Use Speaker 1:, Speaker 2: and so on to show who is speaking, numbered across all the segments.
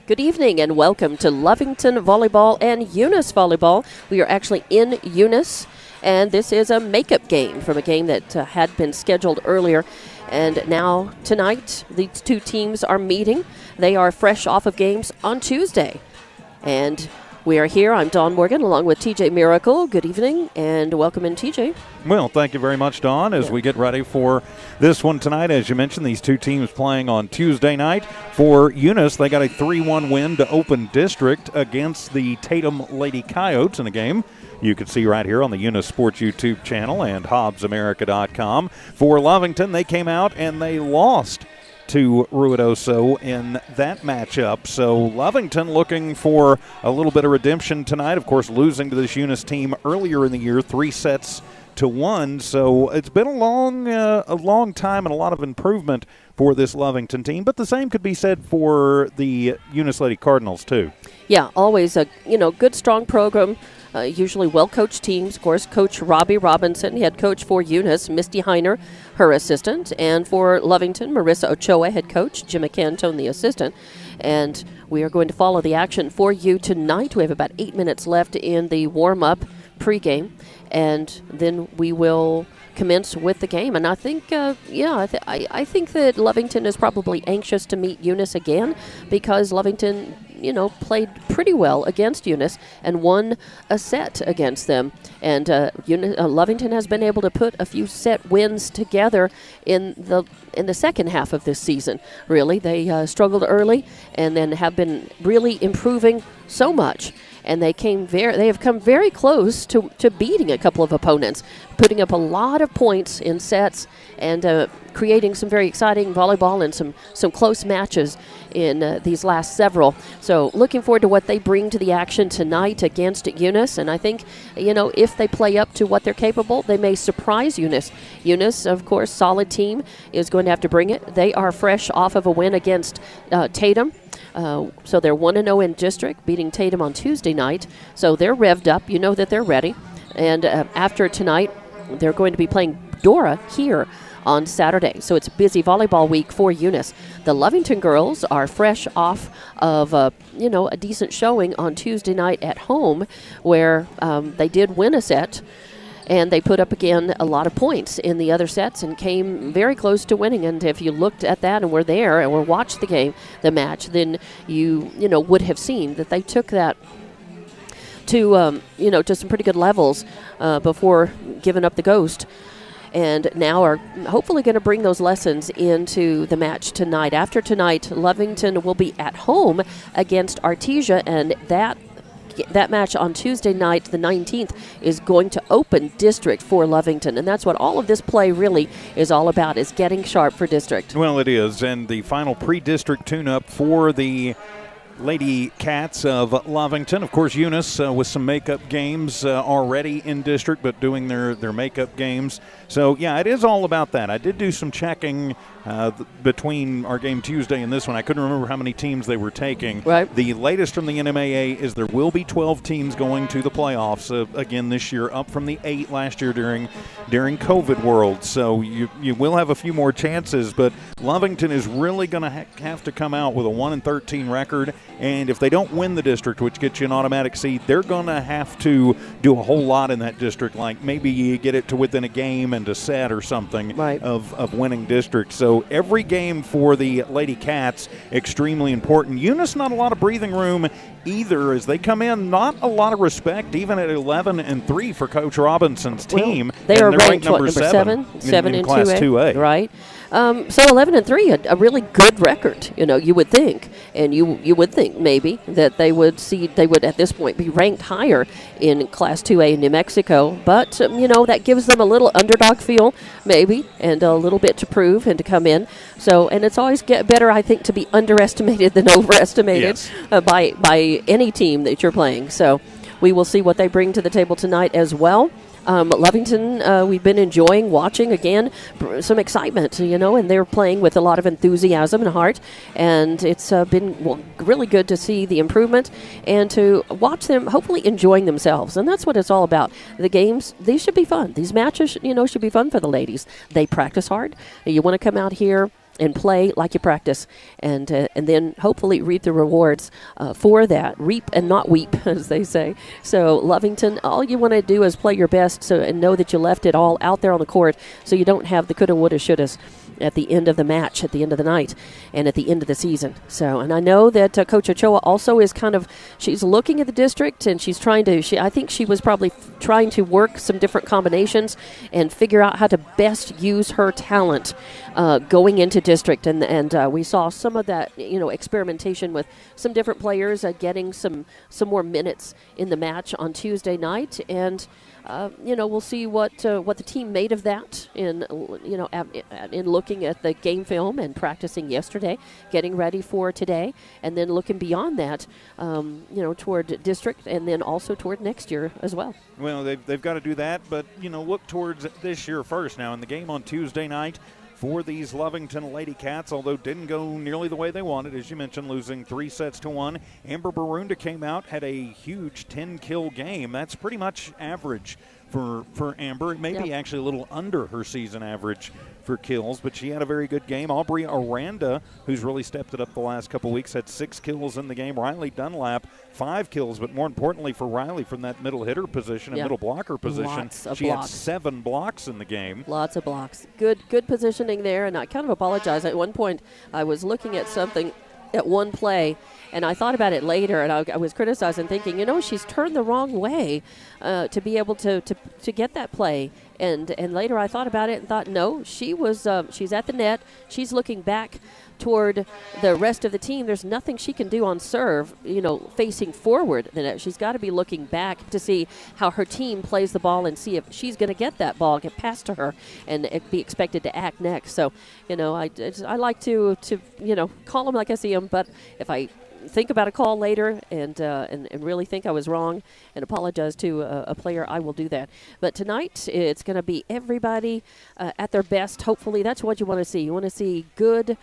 Speaker 1: Good evening and welcome to Lovington Volleyball and Eunice Volleyball. We are actually in Eunice, and this is a makeup game from a game that had been scheduled earlier. And now tonight, these two teams are meeting. They are fresh off of games on Tuesday. And we are here. I'm Dawn Morgan along with TJ Miracle. Good evening and welcome in, TJ.
Speaker 2: Well, thank you very much, Dawn, as we get ready for this one tonight. As you mentioned, these two teams playing on Tuesday night. For Eunice, they got a 3-1 win to open district against the Tatum Lady Coyotes in a game you can see right here on the Eunice Sports YouTube channel and HobbsAmerica.com. For Lovington, they came out and they lost to Ruidoso in that matchup. So Lovington looking for a little bit of redemption tonight. Of course, losing to this Eunice team earlier in the year, 3-1. So it's been a long time and a lot of improvement for this Lovington team. But the same could be said for the Eunice Lady Cardinals too. Yeah, always a good strong program. Usually well-coached teams. Of course, Coach Robbie Robinson, head coach for Eunice, Misty Heiner, her assistant. And for Lovington, Marissa Ochoa, head coach, Jim Cantone, the assistant. And we are going to follow the action for you tonight. We have about 8 minutes left in the warm-up pregame. And then we will commence with the game. And I think, I think that Lovington is probably anxious to meet Eunice again because Lovington played pretty well against Eunice and won a set against them. And Lovington has been able to put a few set wins together in the second half of this season. Really, they struggled early and then have been really improving so much. And they have come very close to beating a couple of opponents, putting up a lot of points in sets and creating some very exciting volleyball and some close matches in these last several. So looking forward to what they bring to the action tonight against Eunice. And I think, if they play up to what they're capable, they may surprise Eunice. Eunice, of course, solid team, is going to have to bring it. They are fresh off of a win against Tatum. So they're 1-0 in district, beating Tatum on Tuesday night. So they're revved up. You know that they're ready. And after tonight, they're going to be playing Dora here on Saturday. So it's a busy volleyball week for Eunice. The Lovington girls are fresh off of a decent showing on Tuesday night at home where they did win a set. And they put up, again, a lot of points in the other sets and came very close to winning. And if you looked at that and were there or watched the match, then you would have seen that they took that to, to some pretty good levels before giving up the ghost. And now are hopefully going to bring those lessons into the match tonight. After tonight, Lovington will be at home against Artesia, and that match on Tuesday night, the 19th, is going to open district for Lovington. And that's what all of this play really is all about, is getting sharp for district. Well, it is. And the final pre-district tune-up for the Lady Cats of Lovington. Of course, Eunice with some makeup games already in district, but doing their makeup games. So, yeah, it is all about that. I did do some checking between our game Tuesday and this one. I couldn't remember how many teams they were taking.
Speaker 1: Right.
Speaker 2: The latest from the NMAA is there will be 12 teams going to the playoffs again this year, up from the 8 last year during COVID World. So you will have a few more chances, but Lovington is really going to have to come out with a 1-13 record. And if they don't win the district, which gets you an automatic seed, they're going to have to do a whole lot in that district, like maybe you get it to within a game and a set or something of winning district. So every game for the Lady Cats, extremely important. Eunice, not a lot of breathing room either, as they come in, not a lot of respect, even at 11-3 for Coach Robinson's team.
Speaker 1: Well, they are ranked number 7 in
Speaker 2: Class 2A.
Speaker 1: Right. So 11-3, a really good record, you would think. And you would think maybe that they would at this point be ranked higher in Class 2A in New Mexico. But, that gives them a little underdog feel maybe and a little bit to prove and to come in. So, and it's always better, I think, to be underestimated than overestimated by any team that you're playing. So we will see what they bring to the table tonight as well. Lovington, we've been enjoying watching, again, some excitement, and they're playing with a lot of enthusiasm and heart, and it's been really good to see the improvement and to watch them hopefully enjoying themselves, and that's what it's all about. The games, these should be fun. These matches, should be fun for the ladies. They practice hard. You want to come out here and play like you practice, and then hopefully reap the rewards for that. Reap and not weep, as they say. So Lovington, all you want to do is play your best, and know that you left it all out there on the court, so you don't have the coulda, woulda, shouldas at the end of the match, at the end of the night, and at the end of the season. So, and I know that Coach Ochoa also is she's looking at the district, and she's trying to, I think she was probably trying to work some different combinations and figure out how to best use her talent going into district. And we saw some of that, experimentation with some different players getting some more minutes in the match on Tuesday night. And we'll see what the team made of that in looking at the game film and practicing yesterday, getting ready for today, and then looking beyond that, toward district, and then also toward next year as well.
Speaker 2: Well, they've got to do that, but look towards this year first. Now, in the game on Tuesday night for these Lovington Lady Cats, although didn't go nearly the way they wanted, as you mentioned, losing 3-1. Amber Barunda came out, had a huge 10-kill game. That's pretty much average for Amber. It may be actually a little under her season average for kills, but she had a very good game. Aubrey Aranda, who's really stepped it up the last couple weeks, had 6 kills in the game. Riley Dunlap, 5 kills, but more importantly for Riley, from that middle hitter position and middle blocker position, she had 7 blocks in the game.
Speaker 1: Lots of blocks. Good positioning there, and I kind of apologize. At one point, I was looking at something at one play, and I thought about it later, and I was criticizing, thinking, she's turned the wrong way to be able to get that play. And later I thought about it and thought, no, she's at the net. She's looking back toward the rest of the team. There's nothing she can do on serve, facing forward the net. She's got to be looking back to see how her team plays the ball and see if she's going to get that ball, get passed to her, and be expected to act next. So, I like to call them like I see them, but if I think about a call later and really think I was wrong and apologize to a player, I will do that. But tonight, it's going to be everybody at their best. Hopefully, that's what you want to see. You want to see good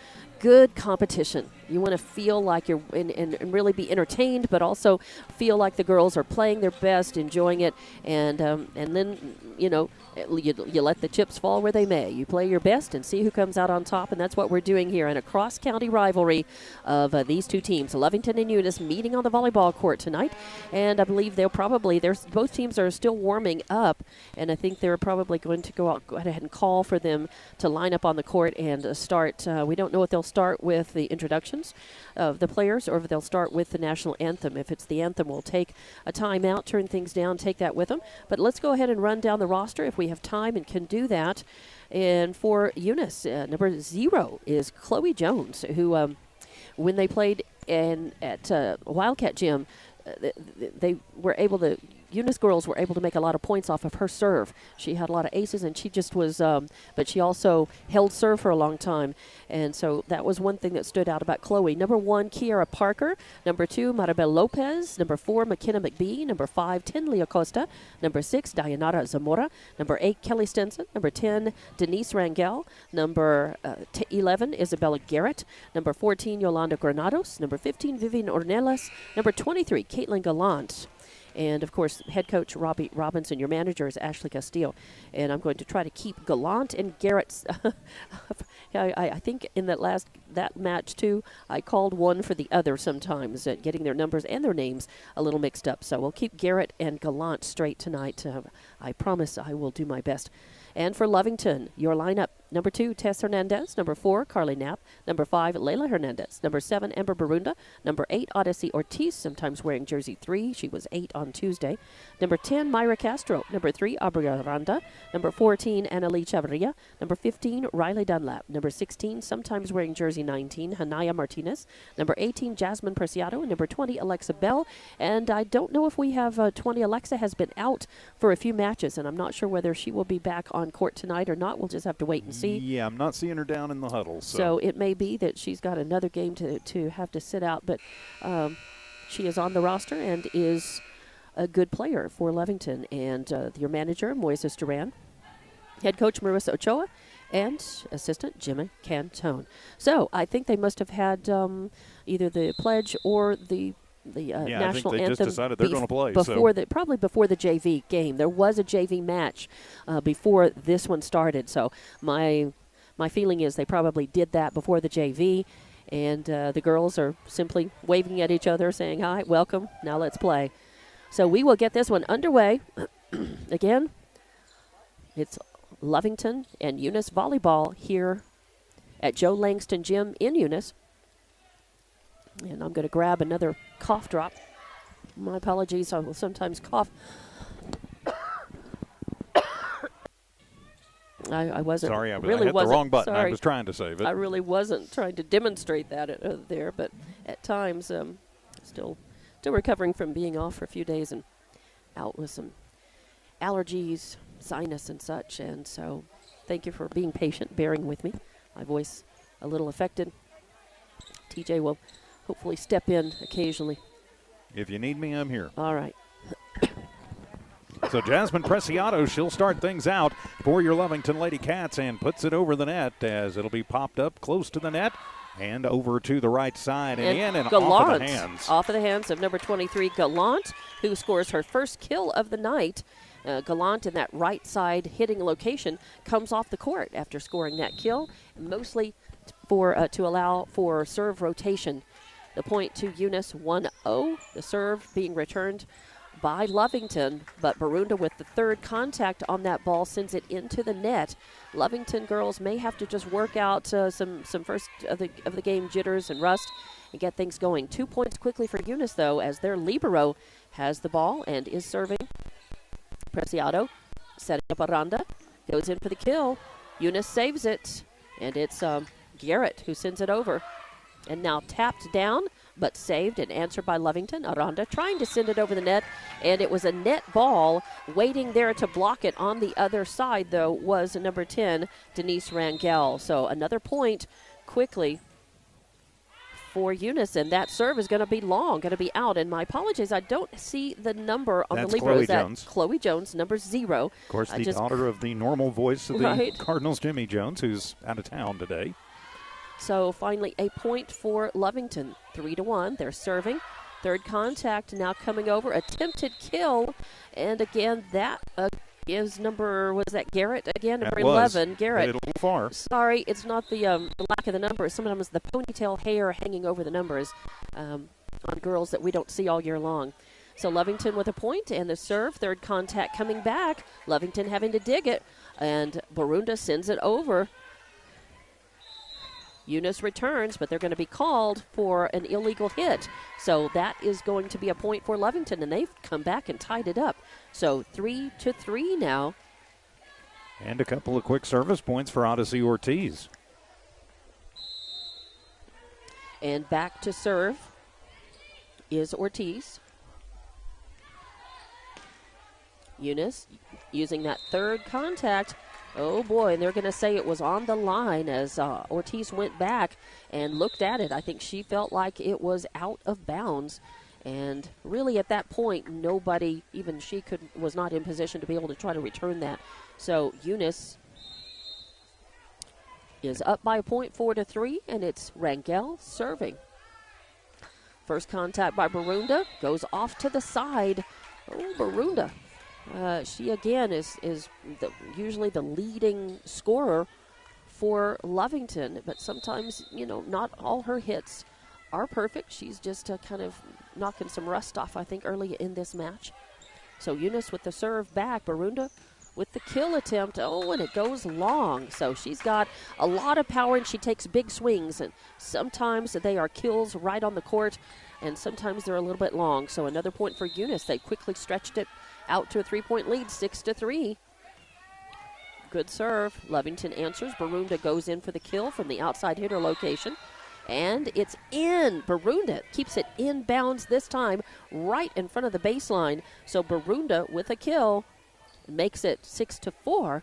Speaker 1: competition. You want to feel like you're and really be entertained, but also feel like the girls are playing their best, enjoying it, and then you let the chips fall where they may. You play your best and see who comes out on top, and that's what we're doing here in a cross-county rivalry of these two teams, Lovington and Eunice, meeting on the volleyball court tonight. And I believe both teams are still warming up, and I think they're probably going to go ahead and call for them to line up on the court and start. We don't know if they'll start with the introductions of the players or if they'll start with the national anthem. If it's the anthem, we'll take a timeout, turn things down, take that with them. But let's go ahead and run down the roster if we have time and can do that. And for Eunice, number 0 is Chloe Jones, who when they played at Wildcat Gym, they were able to. Eunice girls were able to make a lot of points off of her serve. She had a lot of aces, and she just was, but she also held serve for a long time. And so that was one thing that stood out about Chloe. Number 1, Kiara Parker. Number 2, Maribel Lopez. Number 4, McKenna McBee. Number 5, Tinley Acosta. Number 6, Dayanara Zamora. Number 8, Kelly Stenson. Number 10, Denise Rangel. Number 11, Isabella Garrett. Number 14, Yolanda Granados. Number 15, Vivian Ornelas. Number 23, Caitlin Gallant. And, of course, head coach Robbie Robinson, your manager is Ashley Castillo. And I'm going to try to keep Gallant and Garrett's. I think in that match, too, I called one for the other sometimes, getting their numbers and their names a little mixed up. So we'll keep Garrett and Gallant straight tonight. I promise I will do my best. And for Lovington, your lineup, number 2, Tess Hernandez. Number 4, Carly Knapp. Number 5, Layla Hernandez. Number 7, Amber Barunda. Number 8, Odyssey Ortiz, sometimes wearing jersey 3. She was 8 on Tuesday. Number 10, Myra Castro. Number 3, Aubrey Aranda. Number 14, Annalie Chavarria. Number 15, Riley Dunlap. Number 16, sometimes wearing jersey 19, Hanaya Martinez. Number 18, Jasmine Preciado. Number 20, Alexa Bell. And I don't know if we have 20. Alexa has been out for a few matches, and I'm not sure whether she will be back on court tonight or not. We'll just have to wait and see.
Speaker 2: Yeah, I'm not seeing her down in the huddle.
Speaker 1: So it may be that she's got another game to have to sit out, but she is on the roster and is a good player for Lovington. And your manager, Moises Duran, head coach Marissa Ochoa, and assistant Jimmy Cantone. So I think they must have had either the pledge or the national
Speaker 2: I think they
Speaker 1: anthem
Speaker 2: just decided they're going to play
Speaker 1: probably before the JV game. There was a JV match before this one started. So my my feeling is they probably did that before the JV, and the girls are simply waving at each other, saying, "Hi, welcome, now let's play." So we will get this one underway. Again, it's Lovington and Eunice volleyball here at Joe Langston Gym in Eunice. And I'm going to grab another cough drop. My apologies, I will sometimes cough. I wasn't.
Speaker 2: Sorry, I
Speaker 1: really
Speaker 2: hit the wrong button. Sorry. I was trying to save it.
Speaker 1: I really wasn't trying to demonstrate that there, but at times, still recovering from being off for a few days and out with some allergies, sinus and such. And so thank you for being patient, bearing with me. My voice a little affected. TJ will hopefully step in occasionally.
Speaker 2: If you need me, I'm here.
Speaker 1: All right.
Speaker 2: So Jasmine Preciado, she'll start things out for your Lovington Lady Cats and puts it over the net as it'll be popped up close to the net and over to the right side and in and
Speaker 1: Gallant,
Speaker 2: off of the hands.
Speaker 1: Off of the hands of number 23, Gallant, who scores her first kill of the night. Gallant in that right side hitting location comes off the court after scoring that kill, mostly to allow for serve rotation. The point to Eunice 1-0, the serve being returned by Lovington, but Barunda with the third contact on that ball sends it into the net. Lovington girls may have to just work out some first of the game jitters and rust and get things going. 2 points quickly for Eunice, though, as their libero has the ball and is serving. Preciado setting up Aranda, goes in for the kill. Eunice saves it, and it's Garrett who sends it over. And now tapped down, but saved and answered by Lovington. Aranda trying to send it over the net, and it was a net ball. Waiting there to block it on the other side, though, was number 10, Denise Rangel. So another point quickly for Eunice, and that serve is going to be long, going to be out. And my apologies, I don't see the number on
Speaker 2: That's
Speaker 1: the libero.
Speaker 2: Chloe Jones.
Speaker 1: Chloe Jones, number 0.
Speaker 2: Of course, the daughter of the normal voice of the Cardinals, Jimmy Jones, who's out of town today.
Speaker 1: So finally a point for Lovington, 3-1. They're serving. Third contact now coming over. Attempted kill. And again, that is was that Garrett again? Number 11. Garrett.
Speaker 2: Hit it a little far.
Speaker 1: Sorry, it's not the lack of the numbers. Sometimes the ponytail hair hanging over the numbers on girls that we don't see all year long. So Lovington with a point and the serve. Third contact coming back. Lovington having to dig it. And Barunda sends it over. Eunice returns, but they're going to be called for an illegal hit. So that is going to be a point for Lovington, and they've come back and tied it up. So 3-3 now.
Speaker 2: And a couple of quick service points for Odyssey Ortiz.
Speaker 1: And back to serve is Ortiz. Eunice using that third contact. Oh, boy, and they're going to say it was on the line as Ortiz went back and looked at it. I think she felt like it was out of bounds. And really at that point, nobody, even she, was not in position to be able to try to return that. So Eunice is up by a point, 4-3, and it's Rangel serving. First contact by Barunda, goes off to the side. Oh, Barunda. She, again, is usually the leading scorer for Lovington, but sometimes, not all her hits are perfect. She's just kind of knocking some rust off, I think, early in this match. So Eunice with the serve back. Barunda with the kill attempt. Oh, and it goes long. So she's got a lot of power, and she takes big swings, and sometimes they are kills right on the court, and sometimes they're a little bit long. So another point for Eunice. They quickly stretched it out to a 3-point lead, 6-3. Good serve. Lovington answers. Barunda goes in for the kill from the outside hitter location. And it's in. Barunda keeps it inbounds this time, right in front of the baseline. So Barunda with a kill makes it 6-4.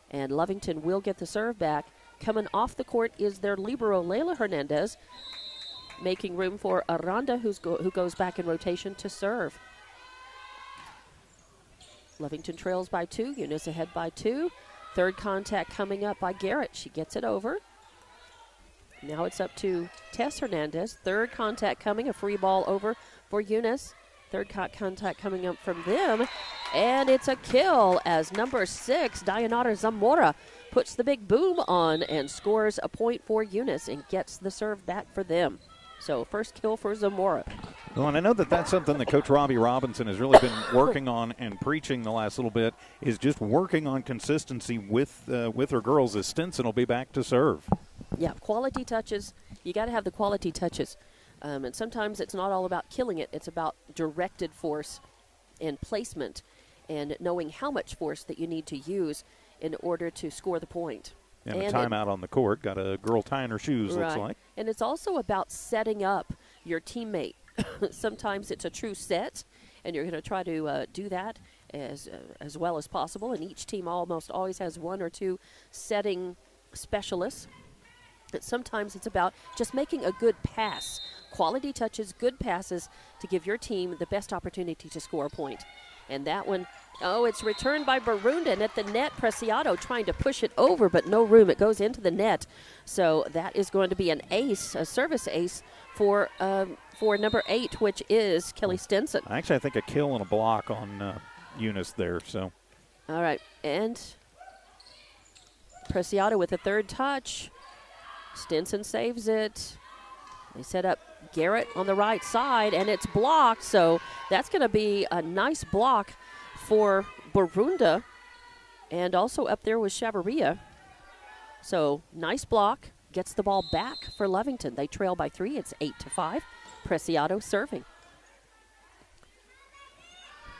Speaker 1: And Lovington will get the serve back. Coming off the court is their libero, Layla Hernandez, making room for Aranda, who goes back in rotation to serve. Lovington trails by 2. Eunice ahead by 2. Third contact coming up by Garrett. She gets it over. Now it's up to Tess Hernandez. Third contact coming. A free ball over for Eunice. Third contact coming up from them. And it's a kill as number 6, Dayanara Zamora, puts the big boom on and scores a point for Eunice and gets the serve back for them. So first kill for Zamora.
Speaker 2: Well, and I know that that's something that Coach Robbie Robinson has really been working on and preaching the last little bit, is just working on consistency with her girls, as Stinson will be back to serve.
Speaker 1: Yeah, quality touches. You got to have the quality touches. And sometimes it's not all about killing it. It's about directed force and placement and knowing how much force that you need to use in order to score the point.
Speaker 2: And a timeout on the court. Got a girl tying her shoes,
Speaker 1: right.
Speaker 2: Looks like.
Speaker 1: And it's also about setting up your teammate. Sometimes it's a true set, and you're going to try to do that as well as possible. And each team almost always has one or two setting specialists. But sometimes it's about just making a good pass. Quality touches, good passes to give your team the best opportunity to score a point. And that one, it's returned by Barunda, and at the net, Preciado trying to push it over, but no room. It goes into the net. So that is going to be an ace, a service ace for number 8, which is Kelly Stinson.
Speaker 2: Actually, I think a kill and a block on Eunice there. So.
Speaker 1: All right, and Preciado with a third touch. Stinson saves it. They set up Garrett on the right side, and it's blocked. So that's going to be a nice block for Barunda. And also up there was Chavarria. So nice block. Gets the ball back for Lovington. They trail by 3. It's 8-5. Preciado serving.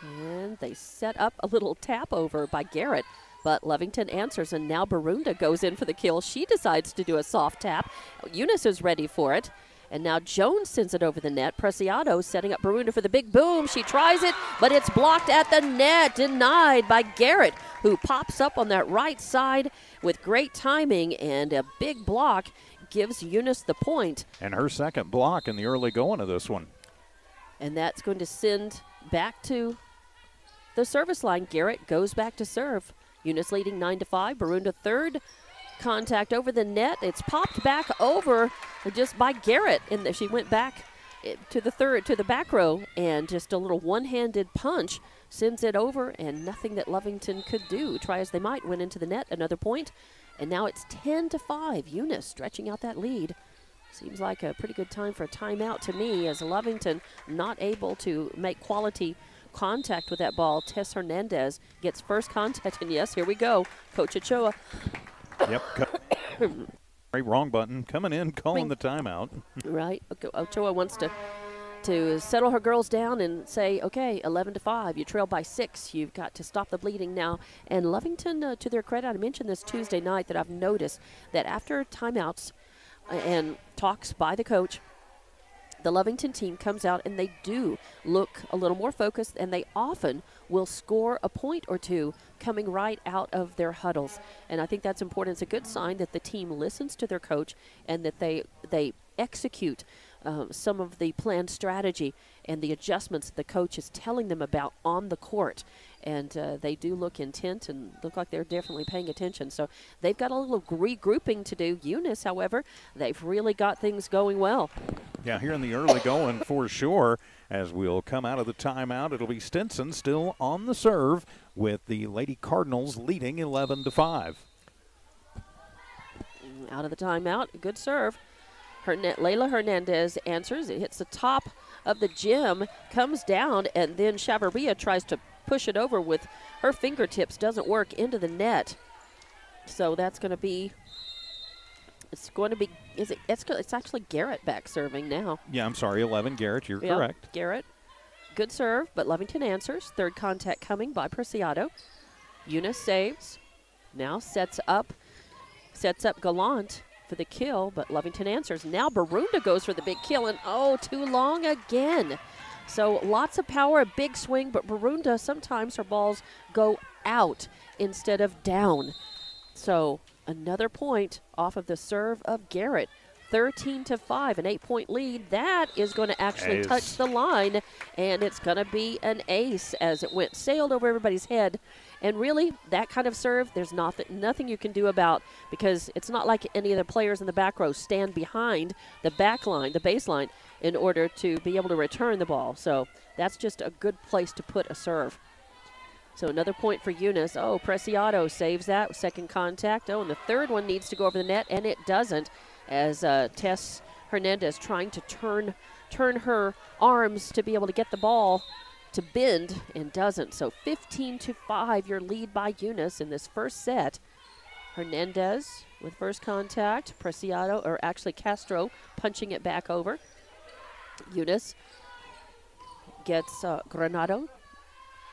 Speaker 1: And they set up a little tap over by Garrett. But Lovington answers, and now Barunda goes in for the kill. She decides to do a soft tap. Eunice is ready for it. And now Jones sends it over the net. Preciado setting up Barunda for the big boom. She tries it, but it's blocked at the net. Denied by Garrett, who pops up on that right side with great timing. And a big block gives Eunice the point.
Speaker 2: And her second block in the early going of this one.
Speaker 1: And that's going to send back to the service line. Garrett goes back to serve. Eunice leading 9-5. Barunda third contact over the net. It's popped back over just by Garrett, and she went back to the back row, and just a little one-handed punch sends it over, and nothing that Lovington could do. Try as they might, went into the net, another point, and now it's 10-5. Eunice stretching out that lead. Seems like a pretty good time for a timeout to me, as Lovington not able to make quality contact with that ball. Tess Hernandez gets first contact, and yes, here we go. Coach Ochoa.
Speaker 2: Yep. Wrong button. Coming in, calling the timeout.
Speaker 1: Right. Ochoa wants to settle her girls down and say, okay, 11-5. You trail by 6. You've got to stop the bleeding now. And Lovington, to their credit, I mentioned this Tuesday night, that I've noticed that after timeouts and talks by the coach, the Lovington team comes out and they do look a little more focused, and they often will score a point or two coming right out of their huddles. And I think that's important. It's a good sign that the team listens to their coach and that they execute some of the planned strategy and the adjustments the coach is telling them about on the court. And they do look intent and look like they're definitely paying attention. So they've got a little regrouping to do. Eunice, however, they've really got things going well.
Speaker 2: Yeah, here in the early going for sure. As we'll come out of the timeout, it'll be Stinson still on the serve with the Lady Cardinals leading 11-5.
Speaker 1: Out of the timeout, good serve. Layla Hernandez answers. It hits the top of the gym, comes down, and then Chavarria tries to push it over with her fingertips. Doesn't work, into the net. So that's going to be. It's actually Garrett back serving now.
Speaker 2: Yeah, I'm sorry, 11, Garrett, you're correct.
Speaker 1: Garrett, good serve, but Lovington answers. Third contact coming by Preciado. Eunice saves. Now sets up Gallant for the kill, but Lovington answers. Now Barunda goes for the big kill, and too long again. So lots of power, a big swing, but Barunda, sometimes her balls go out instead of down. So another point off of the serve of Garrett. 13-5, an 8-point lead. That is going to actually touch the line, and it's going to be an ace as it sailed over everybody's head. And really, that kind of serve, there's nothing you can do about, because it's not like any of the players in the back row stand behind the back line, the baseline, in order to be able to return the ball. So that's just a good place to put a serve. So another point for Eunice. Oh, Preciado saves that. Second contact. Oh, and the third one needs to go over the net, and it doesn't, as Tess Hernandez trying to turn her arms to be able to get the ball to bend and doesn't. So 15-5, your lead by Eunice in this first set. Hernandez with first contact. Preciado, or actually Castro, punching it back over. Eunice gets Granado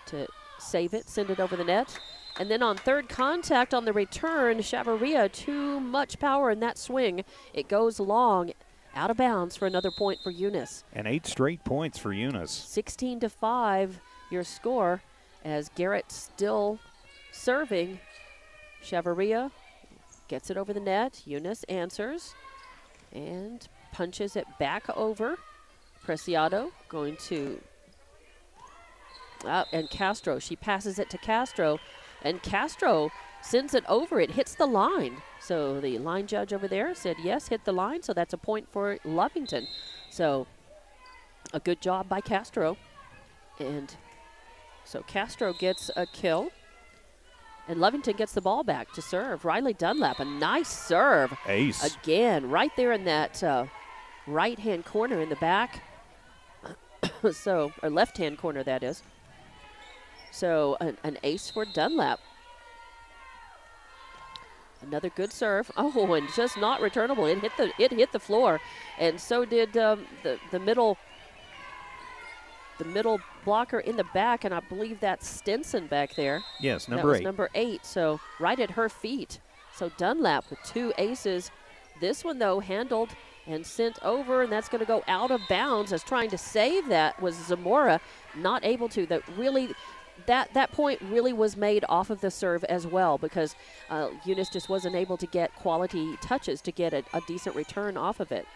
Speaker 1: to save it, send it over the net. And then on third contact on the return, Chavarria, too much power in that swing. It goes long, out of bounds for another point for Eunice.
Speaker 2: And 8 straight points for Eunice.
Speaker 1: 16-5, your score, as Garrett still serving. Chavarria gets it over the net. Eunice answers and punches it back over. Preciado going to and Castro. She passes it to Castro, and Castro sends it over. It hits the line. So the line judge over there said, yes, hit the line. So that's a point for Lovington. So a good job by Castro. And so Castro gets a kill. And Lovington gets the ball back to serve. Riley Dunlap, a nice serve.
Speaker 2: Ace.
Speaker 1: Again, right there in that right-hand corner in the back. So, or left-hand corner, that is. So, an ace for Dunlap. Another good serve. Oh, and just not returnable. It hit the floor, and so did the middle blocker in the back, and I believe that's Stinson back there.
Speaker 2: Yes, number 8.
Speaker 1: That was number 8. So right at her feet. So Dunlap with 2 aces. This one though handled and sent over, and that's going to go out of bounds. As trying to save that was Zamora, not able to. That point really was made off of the serve as well, because Eunice just wasn't able to get quality touches to get a decent return off of it.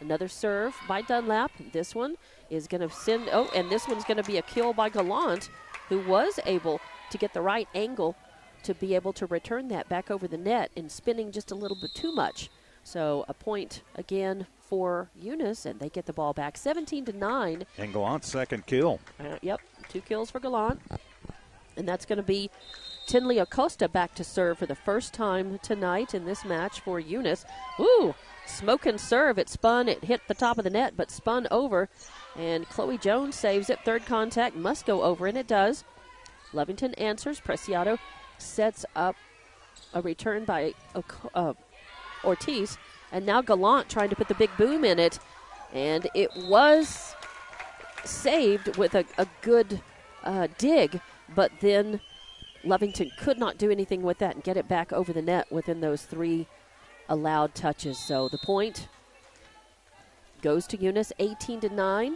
Speaker 1: Another serve by Dunlap. This one is going to send, and this one's going to be a kill by Gallant, who was able to get the right angle to be able to return that back over the net and spinning just a little bit too much. So a point again for Eunice, and they get the ball back 17-9.
Speaker 2: And Gallant's second kill.
Speaker 1: Yep, 2 kills for Gallant. And that's going to be Tinley Acosta back to serve for the first time tonight in this match for Eunice. Ooh, smoking serve. It spun, it hit the top of the net, but spun over. And Chloe Jones saves it. Third contact must go over, and it does. Lovington answers. Preciado sets up a return by Ortiz. And now Gallant trying to put the big boom in it. And it was saved with a good dig, but then Lovington could not do anything with that and get it back over the net within those 3 allowed touches. So the point goes to Eunice, 18-9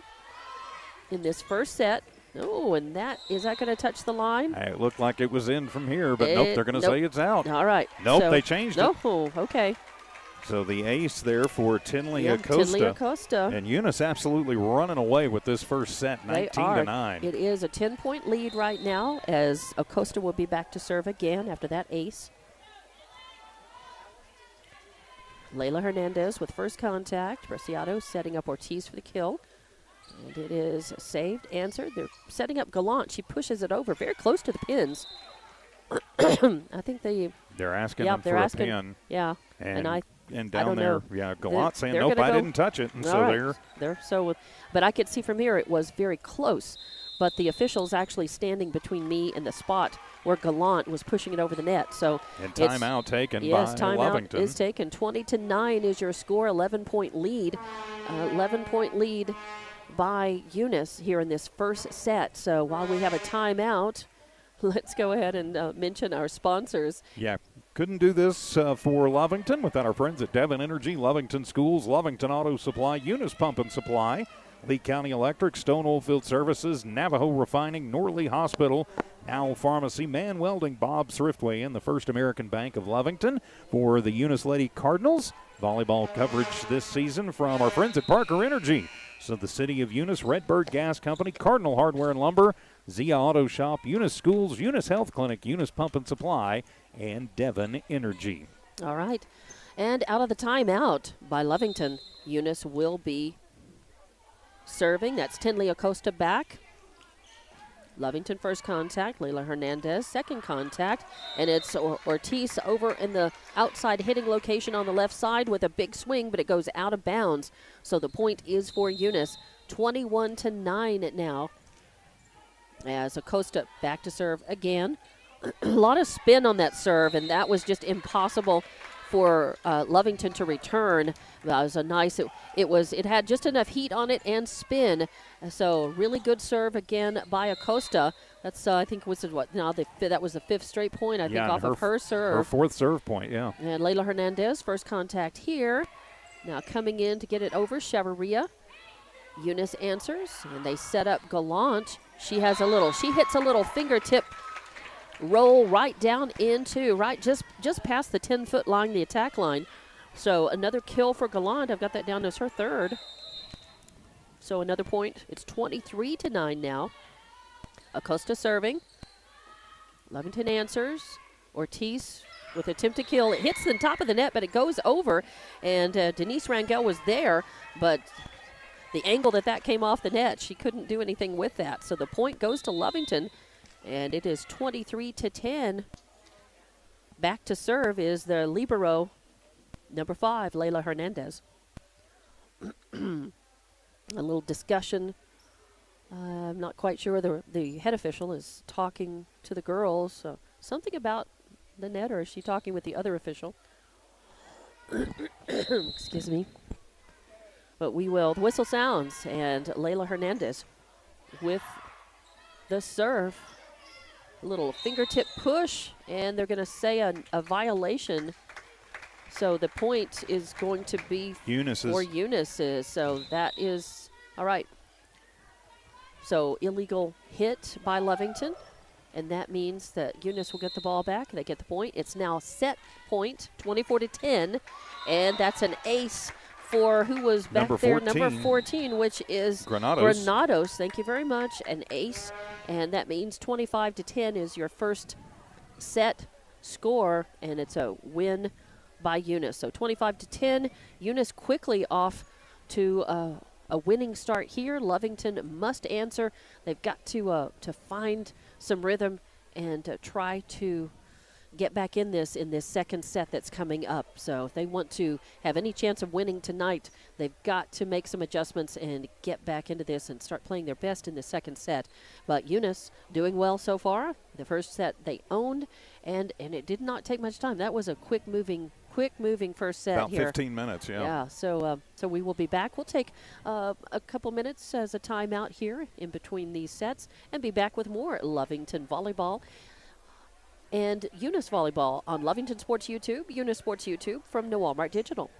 Speaker 1: in this first set. Oh, and is that going to touch the line?
Speaker 2: It looked like it was in from here, but nope, they're going to say it's out.
Speaker 1: All right.
Speaker 2: Nope, they changed it.
Speaker 1: No, okay.
Speaker 2: So the ace there for Tinley Acosta. And Eunice absolutely running away with this first set, 19-9.
Speaker 1: It is a 10-point lead right now, as Acosta will be back to serve again after that ace. Lea Hernandez with first contact. Preciado setting up Ortiz for the kill. And it is saved, answered. They're setting up Gallant. She pushes it over very close to the pins. I think
Speaker 2: they're asking them for a pin.
Speaker 1: Yeah.
Speaker 2: And down there, Gallant saying, nope, I didn't touch it. And so
Speaker 1: right. But I could see from here it was very close. But the official's actually standing between me and the spot where Gallant was pushing it over the net. So
Speaker 2: and timeout taken by Lovington.
Speaker 1: Yes, timeout is taken. 20-9 is your score. 11-point lead. 11-point lead by Eunice here in this first set. So while we have a timeout, let's go ahead and mention our sponsors.
Speaker 2: Yeah, couldn't do this for Lovington without our friends at Devon Energy, Lovington Schools, Lovington Auto Supply, Eunice Pump and Supply, Lea County Electric, Stone Oilfield Services, Navajo Refining, Norley Hospital, Owl Pharmacy, Man Welding, Bob Thriftway, and the First American Bank of Lovington. For the Eunice Lady Cardinals, volleyball coverage this season from our friends at Parker Energy. So the City of Eunice, Redbird Gas Company, Cardinal Hardware and Lumber, Zia Auto Shop, Eunice Schools, Eunice Health Clinic, Eunice Pump and Supply, and Devon Energy.
Speaker 1: All right. And out of the timeout by Lovington, Eunice will be serving. That's Tinley Acosta back. Lovington first contact, Lea Hernandez second contact, and it's Ortiz over in the outside hitting location on the left side with a big swing, but it goes out of bounds. So the point is for Eunice, 21-9 now. As Acosta back to serve again. A lot of spin on that serve, and that was just impossible for Lovington to return. That was a nice. It had just enough heat on it and spin. So really good serve again by Acosta. That's I think was what now that was the fifth straight point I think off of her serve.
Speaker 2: Her fourth serve point, yeah.
Speaker 1: And Lea Hernandez first contact here. Now coming in to get it over Chavarria. Eunice answers, and they set up Gallant. She hits a little fingertip roll right down into, just past the 10-foot line, the attack line. So another kill for Gallant. I've got that down as her third. So another point. It's 23-9 now. Acosta serving. Lovington answers. Ortiz with attempt to kill. It hits the top of the net, but it goes over. And Denise Rangel was there, but the angle that came off the net, she couldn't do anything with that. So the point goes to Lovington, and it is 23-10. Back to serve is the libero, number 5, Lea Hernandez. A little discussion. I'm not quite sure. The head official is talking to the girls. So something about the net, or is she talking with the other official? Excuse me. But we will. The whistle sounds, and Lea Hernandez with the serve. A little fingertip push, and they're going to say a violation. So the point is going to be for Eunice's. So that is all right. So illegal hit by Lovington, and that means that Eunice will get the ball back. They get the point. It's now set point, 24-10, and that's an ace for who was back there, number 14, which is Granados. Thank you very much. An ace, and that means 25-10 is your first set score, and it's a win by Eunice. So 25-10, Eunice quickly off to a winning start here. Lovington must answer. They've got to find some rhythm and try to get back in this second set that's coming up. So if they want to have any chance of winning tonight, they've got to make some adjustments and get back into this and start playing their best in the second set. But Eunice doing well so far. The first set they owned, and it did not take much time. That was a quick moving first set.
Speaker 2: About
Speaker 1: here.
Speaker 2: 15 minutes, yeah.
Speaker 1: Yeah, so we will be back. We'll take a couple minutes as a timeout here in between these sets and be back with more Lovington Volleyball and Eunice Volleyball on Lovington Sports YouTube, Eunice Sports YouTube from the Walmart Digital.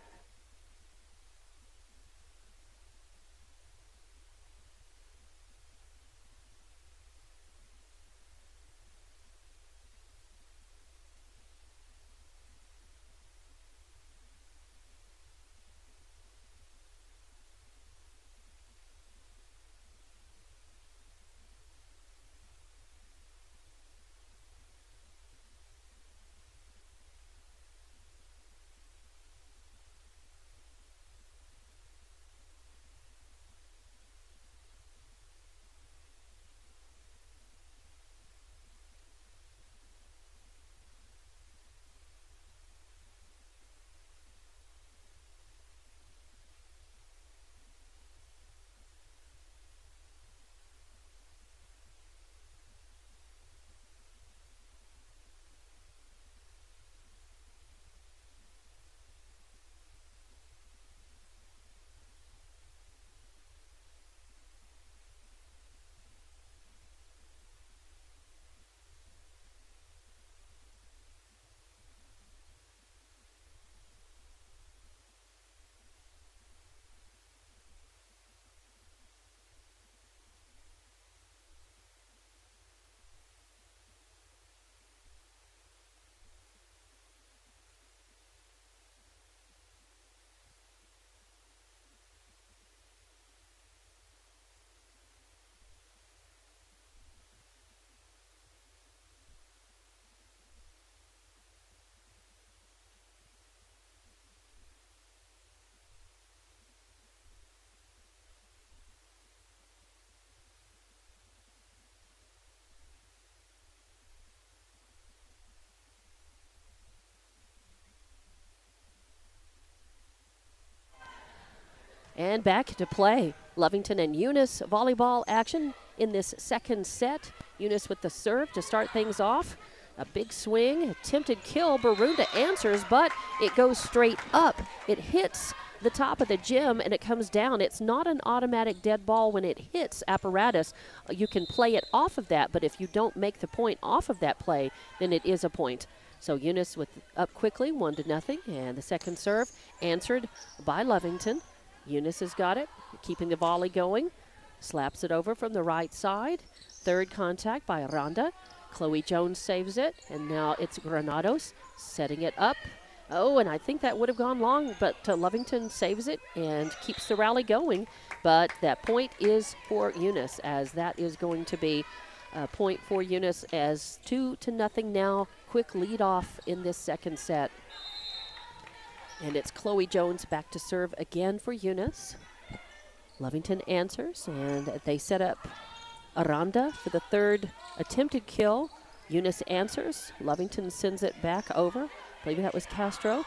Speaker 1: And back to play. Lovington and Eunice volleyball action in this second set. Eunice with the serve to start things off. A big swing, attempted kill. Barunda answers, but it goes straight up. It hits the top of the gym and it comes down. It's not an automatic dead ball when it hits apparatus. You can play it off of that, but if you don't make the point off of that play, then it is a point. So Eunice with up quickly, 1-0, and the second serve answered by Lovington. Eunice has got it, keeping the volley going. Slaps it over from the right side. Third contact by Aranda. Chloe Jones saves it, and now it's Granados setting it up. Oh, and I think that would have gone long, but Lovington saves it and keeps the rally going. But that point is for Eunice, as that is going to be a point for Eunice as 2-0 now. Quick lead off in this second set. And it's Chloe Jones back to serve again for Eunice. Lovington answers, and they set up Aranda for the third attempted kill. Eunice answers. Lovington sends it back over. I believe that was Castro.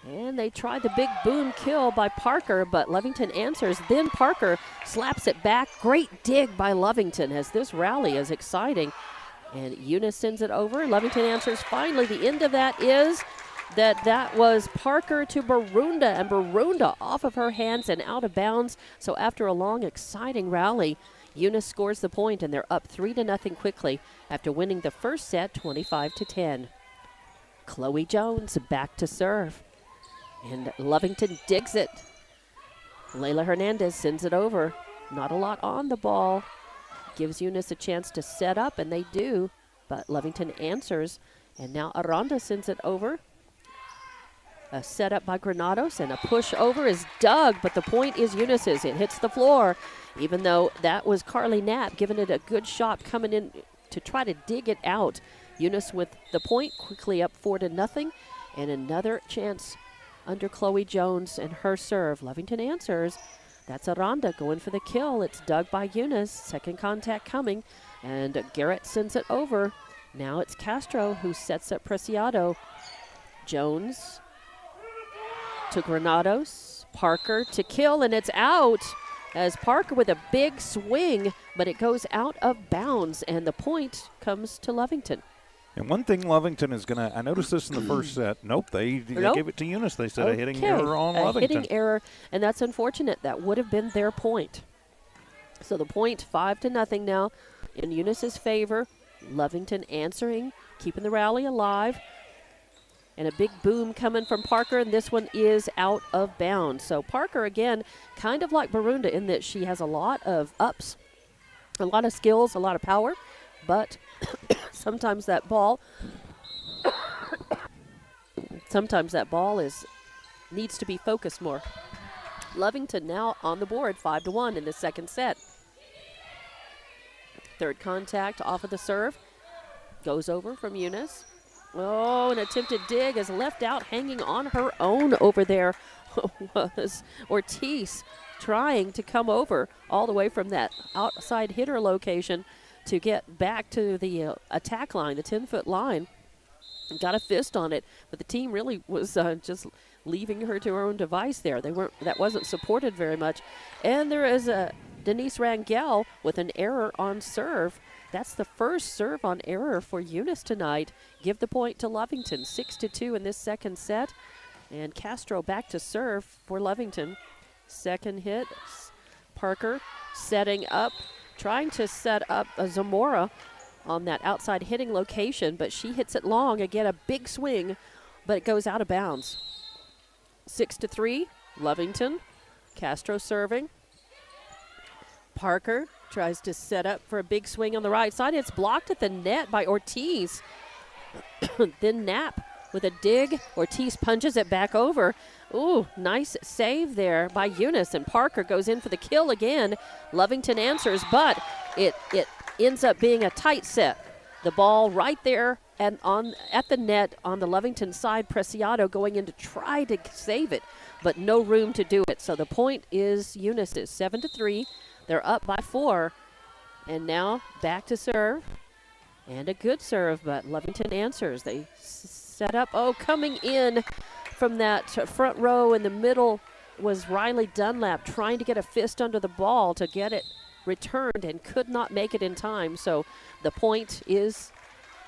Speaker 1: And they tried the big boom kill by Parker, but Lovington answers. Then Parker slaps it back. Great dig by Lovington, as this rally is exciting. And Eunice sends it over. Lovington answers. Finally, the end of that is that was Parker to Barunda, and Barunda off of her hands and out of bounds. So after a long, exciting rally, Eunice scores the point, and they're up 3-0 quickly after winning the first set 25-10. Chloe Jones back to serve, and Lovington digs it. Layla Hernandez sends it over. Not a lot on the ball. Gives Eunice a chance to set up, and they do, but Lovington answers, and now Aranda sends it over. A set up by Granados, and a push over is dug, but the point is Eunice's. It hits the floor, even though that was Carly Knapp giving it a good shot coming in to try to dig it out. Eunice with the point, quickly up 4-0, and another chance under Chloe Jones and her serve. Lovington answers. That's Aranda going for the kill. It's dug by Eunice. Second contact coming, and Garrett sends it over. Now it's Castro who sets up Preciado. Jones to Granados. Parker to kill, and it's out. As Parker with a big swing, but it goes out of bounds, and the point comes to Lovington.
Speaker 2: And one thing Lovington is going to, I noticed this in the first set. Nope, they gave it to Eunice. They said a hitting error on Lovington.
Speaker 1: A hitting error, and that's unfortunate. That would have been their point. So the point 5-0 now in Eunice's favor. Lovington answering, keeping the rally alive. And a big boom coming from Parker, and this one is out of bounds. So Parker, again, kind of like Barunda in that she has a lot of ups, a lot of skills, a lot of power, but sometimes that ball needs to be focused more. Lovington now on the board, 5-1 in the second set. Third contact off of the serve. Goes over from Eunice. Oh, an attempted dig is left out, hanging on her own over there was Ortiz, trying to come over all the way from that outside hitter location to get back to the attack line, the 10-foot line. Got a fist on it, but the team really was just leaving her to her own device there. That wasn't supported very much. And there is a Denise Rangel with an error on serve. That's the first serve on error for Eunice tonight. Give the point to Lovington, 6-2 in this second set. And Castro back to serve for Lovington. Second hit, Parker setting up, trying to set up a Zamora on that outside hitting location, but she hits it long. Again, a big swing, but it goes out of bounds. 6-3, Lovington. Castro serving. Parker tries to set up for a big swing on the right side. It's blocked at the net by Ortiz. Then Knapp with a dig. Ortiz punches it back over. Ooh, nice save there by Eunice, and Parker goes in for the kill again. Lovington answers, but it ends up being a tight set. The ball right there and at the net on the Lovington side. Preciado going in to try to save it, but no room to do it. So the point is Eunice's, 7-3. They're up by 4, and now back to serve, and a good serve, but Lovington answers. They set up, coming in from that front row in the middle was Riley Dunlap trying to get a fist under the ball to get it returned and could not make it in time. So the point is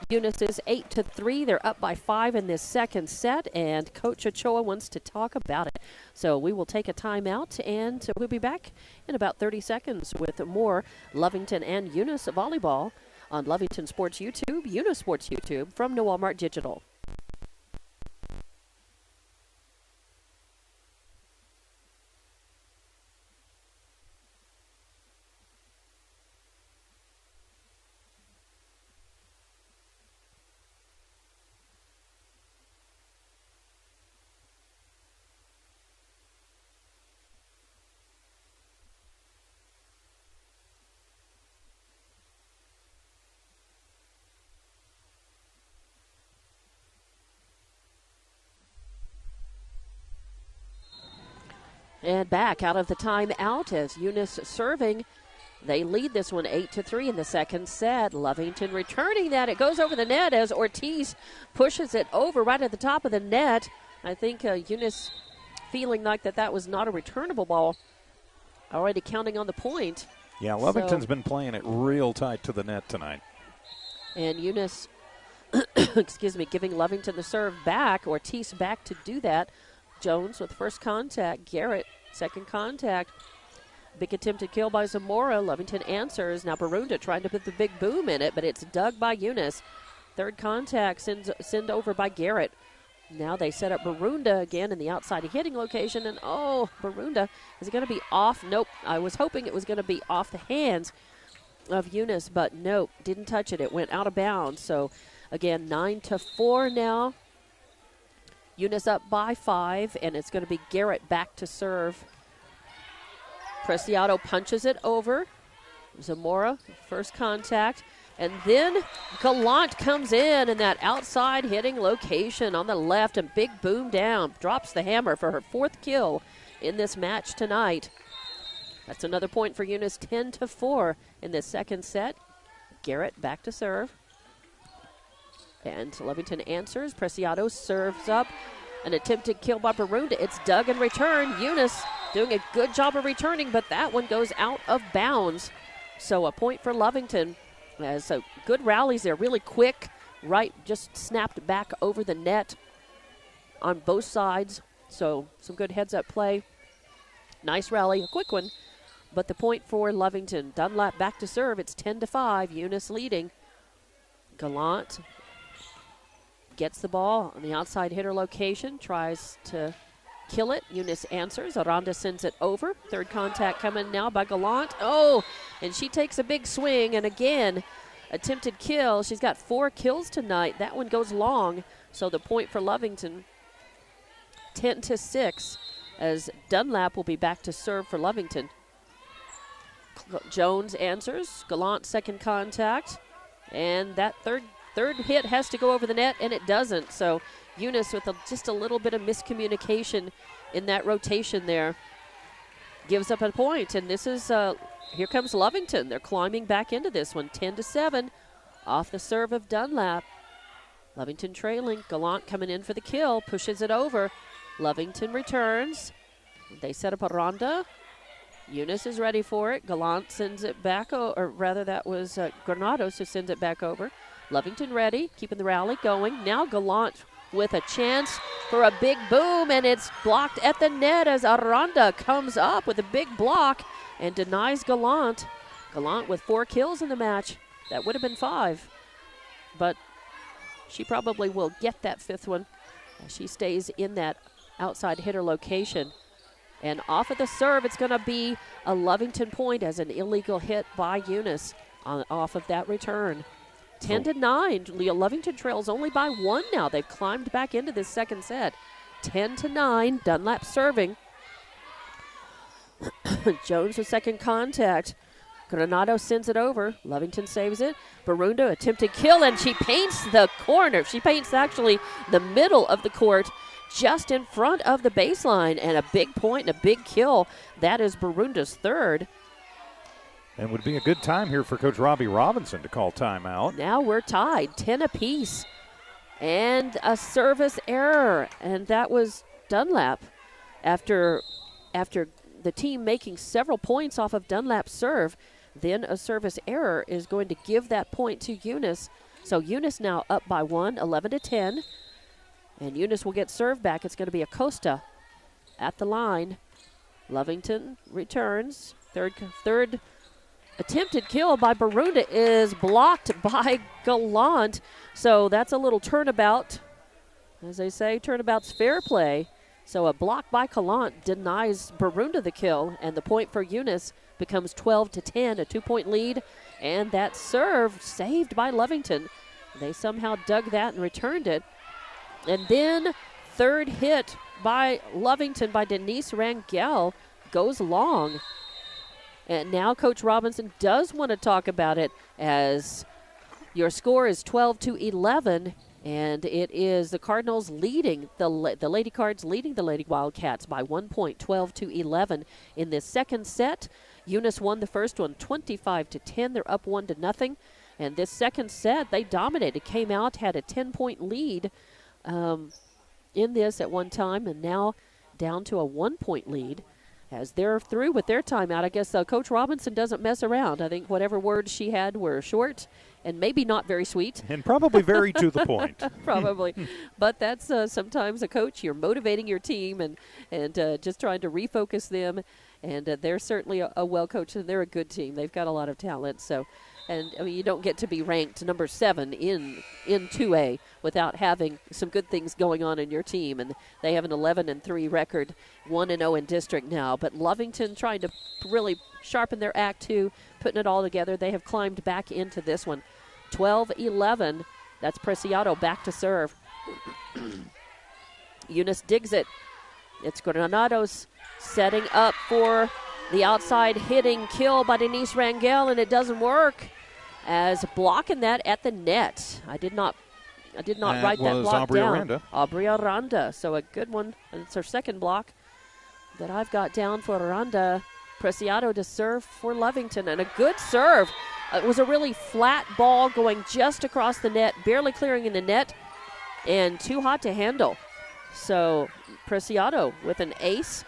Speaker 1: Eunice's 8-3. They're up by 5 in this second set, and Coach Ochoa wants to talk about it. So we will take a timeout, and we'll be back in about 30 seconds with more Lovington and Eunice volleyball on Lovington Sports YouTube, Eunice Sports YouTube from New Walmart Digital. And back out of the timeout as Eunice serving. They lead this one 8-3 in the second set. Lovington returning that. It goes over the net as Ortiz pushes it over right at the top of the net. I think Eunice feeling like that was not a returnable ball. Already counting on the point.
Speaker 2: Yeah, Lovington's been playing it real tight to the net tonight.
Speaker 1: And Eunice, giving Lovington the serve back. Ortiz back to do that. Jones with first contact. Garrett, second contact. Big attempted kill by Zamora. Lovington answers. Now Barunda trying to put the big boom in it, but it's dug by Eunice. Third contact send over by Garrett. Now they set up Barunda again in the outside hitting location, and Barunda, is it going to be off? Nope. I was hoping it was going to be off the hands of Eunice, but nope, didn't touch it. It went out of bounds. So again, 9-4 now. Eunice up by 5, and it's going to be Garrett back to serve. Preciado punches it over. Zamora, first contact. And then Gallant comes in that outside hitting location on the left, and big boom down. Drops the hammer for her 4th kill in this match tonight. That's another point for Eunice, 10-4 in this second set. Garrett back to serve. And Lovington answers. Preciado serves up. An attempted kill by Barunda. It's dug and returned. Eunice doing a good job of returning, but that one goes out of bounds. So a point for Lovington. So good rallies there, really quick. Right, just snapped back over the net on both sides. So some good heads-up play. Nice rally, a quick one. But the point for Lovington. Dunlap back to serve. It's 10-5. Eunice leading. Gallant gets the ball on the outside hitter location, tries to kill it. Eunice answers. Aranda sends it over. Third contact coming now by Gallant. And she takes a big swing, and again, attempted kill. She's got 4 kills tonight. That one goes long, so the point for Lovington, 10-6, as Dunlap will be back to serve for Lovington. Jones answers. Gallant second contact, and that third hit has to go over the net, and it doesn't. So Eunice with just a little bit of miscommunication in that rotation there gives up a point. And this is, here comes Lovington. They're climbing back into this one, 10-7 off the serve of Dunlap. Lovington trailing. Gallant coming in for the kill, pushes it over. Lovington returns. They set up a ronda. Eunice is ready for it. Gallant sends it back, or rather that was Granados who sends it back over. Lovington ready, keeping the rally going. Now Gallant with a chance for a big boom, and it's blocked at the net as Aranda comes up with a big block and denies Gallant. Gallant with 4 kills in the match. That would have been 5, but she probably will get that 5th one as she stays in that outside hitter location. And off of the serve, it's going to be a Lovington point as an illegal hit by Eunice off of that return. 10-9. Lovington trails only by 1 now. They've climbed back into this second set. 10-9. Dunlap serving. Jones with second contact. Granado sends it over. Lovington saves it. Barunda attempted kill, and she paints the corner. She paints actually the middle of the court, just in front of the baseline, and a big point and a big kill. That is Barunda's 3rd.
Speaker 2: And would be a good time here for Coach Robbie Robinson to call timeout.
Speaker 1: Now we're tied, 10 apiece. And a service error, and that was Dunlap after after the team making several points off of Dunlap's serve, then a service error is going to give that point to Eunice. So Eunice now up by 1, 11-10. And Eunice will get served back. It's going to be Acosta at the line. Lovington returns. Third attempted kill by Barunda is blocked by Gallant. So that's a little turnabout. As they say, turnabout's fair play. So a block by Gallant denies Barunda the kill, and the point for Eunice becomes 12-10, a 2-point lead. And that serve saved by Lovington. They somehow dug that and returned it. And then third hit by Lovington by Denise Rangel goes long. And now Coach Robinson does want to talk about it, as your score is 12-11, and it is the Cardinals leading, the Lady Cards leading the Lady Wildcats by 1 point, 12-11 in this second set. Eunice won the first one 25-10. They're up 1-0. And this second set, they dominated, came out, had a 10-point lead in this at one time, and now down to a 1-point lead. As they're through with their timeout, I guess Coach Robinson doesn't mess around. I think whatever words she had were short and maybe not very sweet.
Speaker 2: And probably very to the point.
Speaker 1: Probably. But that's sometimes a coach. You're motivating your team and just trying to refocus them. And they're certainly a well-coached, and they're a good team. They've got a lot of talent. So, and I mean, you don't get to be ranked number 7 in 2A without having some good things going on in your team. And they have an 11-3 record, 1-0 in district now. But Lovington trying to really sharpen their act too, putting it all together. They have climbed back into this one. 12-11. That's Preciado back to serve. Eunice digs it. It's Granados setting up for the outside hitting kill by Denise Rangel, and it doesn't work, as blocking that at the net. I did not write that block
Speaker 2: Aubrey
Speaker 1: down.
Speaker 2: Aranda.
Speaker 1: Aubrey Aranda. So a good one. And it's her second block that I've got down for Aranda. Preciado to serve for Lovington, and a good serve. It was a really flat ball going just across the net, barely clearing in the net, and too hot to handle. So Preciado with an ace.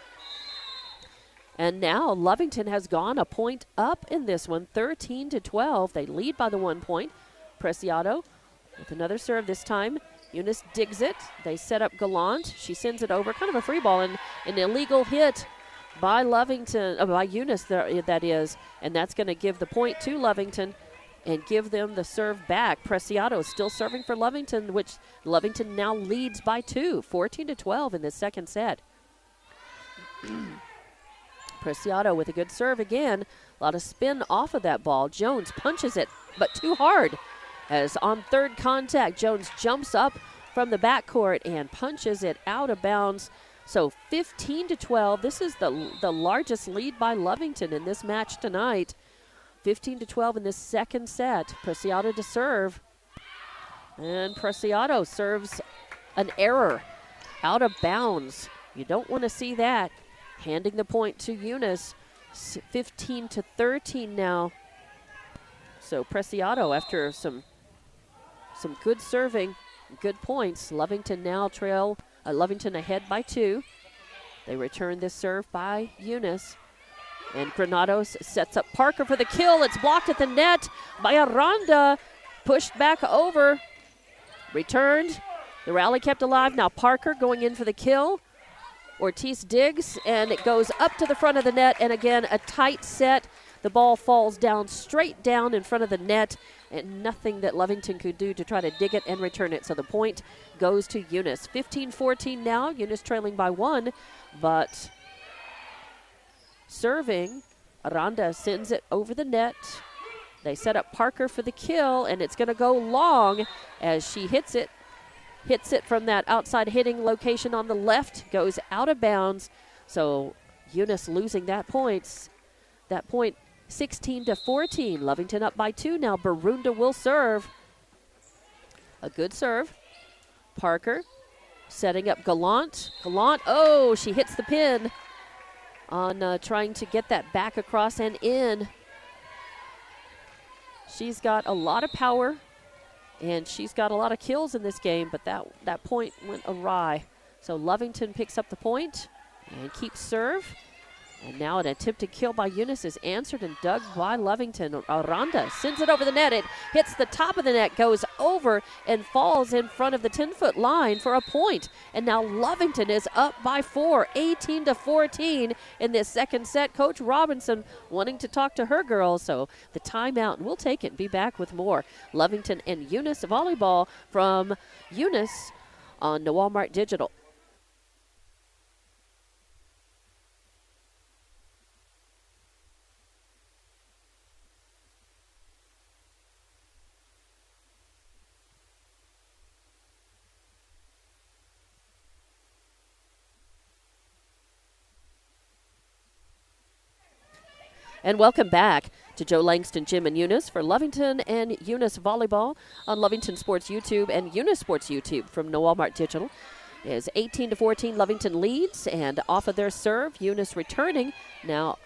Speaker 1: And now Lovington has gone a point up in this one, 13-12. They lead by the 1 point. Preciado with another serve this time. Eunice digs it. They set up Gallant. She sends it over, kind of a free ball, and an illegal hit by by Eunice, that is. And that's going to give the point to Lovington and give them the serve back. Preciado still serving for Lovington, which Lovington now leads by 2, 14-12 in this second set. Preciado with a good serve again. A lot of spin off of that ball. Jones punches it, but too hard. As on third contact, Jones jumps up from the backcourt and punches it out of bounds. So 15-12. This is the largest lead by Lovington in this match tonight. 15-12 in this second set. Preciado to serve. And Preciado serves an error out of bounds. You don't want to see that. Handing the point to Eunice, 15-13 now. So Preciado, after some good serving, good points. Lovington now Lovington ahead by 2. They return this serve by Eunice. And Granados sets up Parker for the kill. It's blocked at the net by Aranda. Pushed back over. Returned. The rally kept alive. Now Parker going in for the kill. Ortiz digs, and it goes up to the front of the net, and again, a tight set. The ball falls down, straight down in front of the net, and nothing that Lovington could do to try to dig it and return it. So the point goes to Eunice. 15-14 now, Eunice trailing by 1, but serving, Aranda sends it over the net. They set up Parker for the kill, and it's going to go long as she hits it from that outside hitting location on the left, goes out of bounds. So Eunice losing that point 16-14. Lovington up by 2 now. Barunda will serve. A good serve. Parker setting up Gallant. Oh, she hits the pin on trying to get that back across and in. She's got a lot of power. And she's got a lot of kills in this game, but that point went awry. So Lovington picks up the point and keeps serve. And now an attempted kill by Eunice is answered and dug by Lovington. Aranda sends it over the net. It hits the top of the net, goes over, and falls in front of the 10-foot line for a point. And now Lovington is up by 4, 18-14 in this second set. Coach Robinson wanting to talk to her girls, so the timeout, and we'll take it and be back with more Lovington and Eunice volleyball from Eunice on the Walmart Digital. And welcome back to Joe Langston, Jim, and Eunice for Lovington and Eunice volleyball on Lovington Sports YouTube and Eunice Sports YouTube from No Walmart Digital. It is 18-14, Lovington leads, and off of their serve, Eunice returning. Now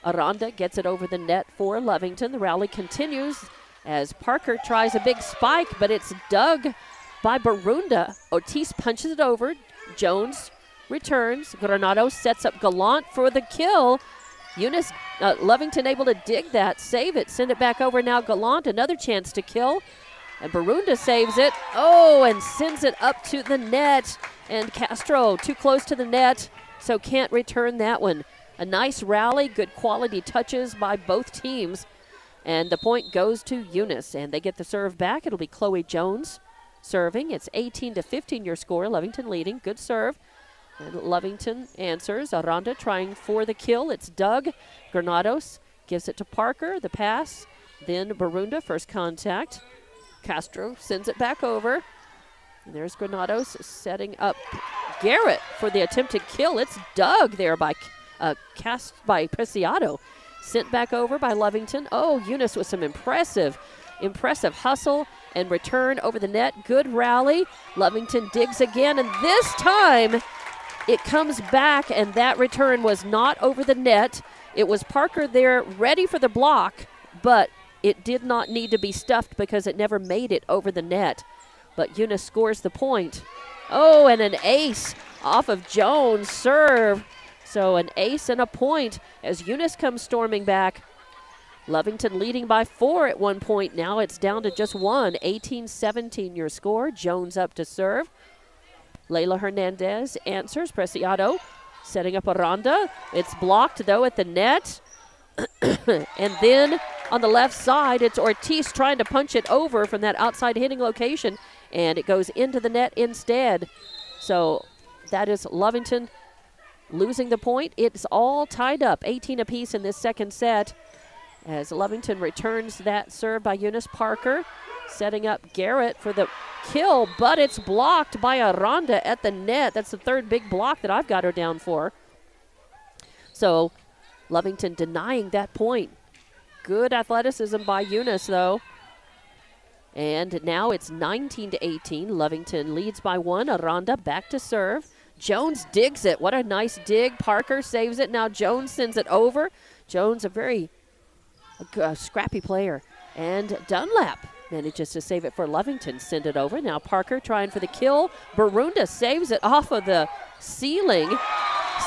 Speaker 1: Aranda gets it over the net for Lovington. The rally continues as Parker tries a big spike, but it's dug by Barunda. Ortiz punches it over. Jones returns. Granado sets up Gallant for the kill. Eunice, Lovington able to dig that, save it, send it back over now. Gallant, another chance to kill. And Barunda saves it. Oh, and sends it up to the net. And Castro too close to the net, so can't return that one. A nice rally, good quality touches by both teams. And the point goes to Eunice, and they get the serve back. It'll be Chloe Jones serving. It's 18-15 your score. Lovington leading. Good serve. And Lovington answers. Aranda trying for the kill. It's Doug. Granados gives it to Parker. The pass. Then Barunda, first contact. Castro sends it back over. And there's Granados setting up Garrett for the attempted kill. It's Doug there by cast by Preciado. Sent back over by Lovington. Oh, Eunice with some impressive hustle and return over the net. Good rally. Lovington digs again, and this time it comes back, and that return was not over the net. It was Parker there ready for the block, but it did not need to be stuffed because it never made it over the net. But Eunice scores the point. Oh, and an ace off of Jones' serve. So an ace and a point as Eunice comes storming back. Lovington leading by 4 at one point. Now it's down to just 1. 18-17 your score. Jones up to serve. Layla Hernandez answers. Preciado setting up Aranda. It's blocked, though, at the net. And then on the left side, it's Ortiz trying to punch it over from that outside hitting location, and it goes into the net instead. So that is Lovington losing the point. It's all tied up, 18 apiece in this second set, as Lovington returns that serve by Eunice. Parker setting up Garrett for the kill, but it's blocked by Aranda at the net. That's the third big block that I've got her down for. So Lovington denying that point. Good athleticism by Eunice, though. And now it's 19-18. Lovington leads by 1. Aranda back to serve. Jones digs it. What a nice dig. Parker saves it. Now Jones sends it over. Jones, a very scrappy player. And Dunlap manages to save it for Lovington. Send it over. Now Parker trying for the kill. Barunda saves it off of the ceiling.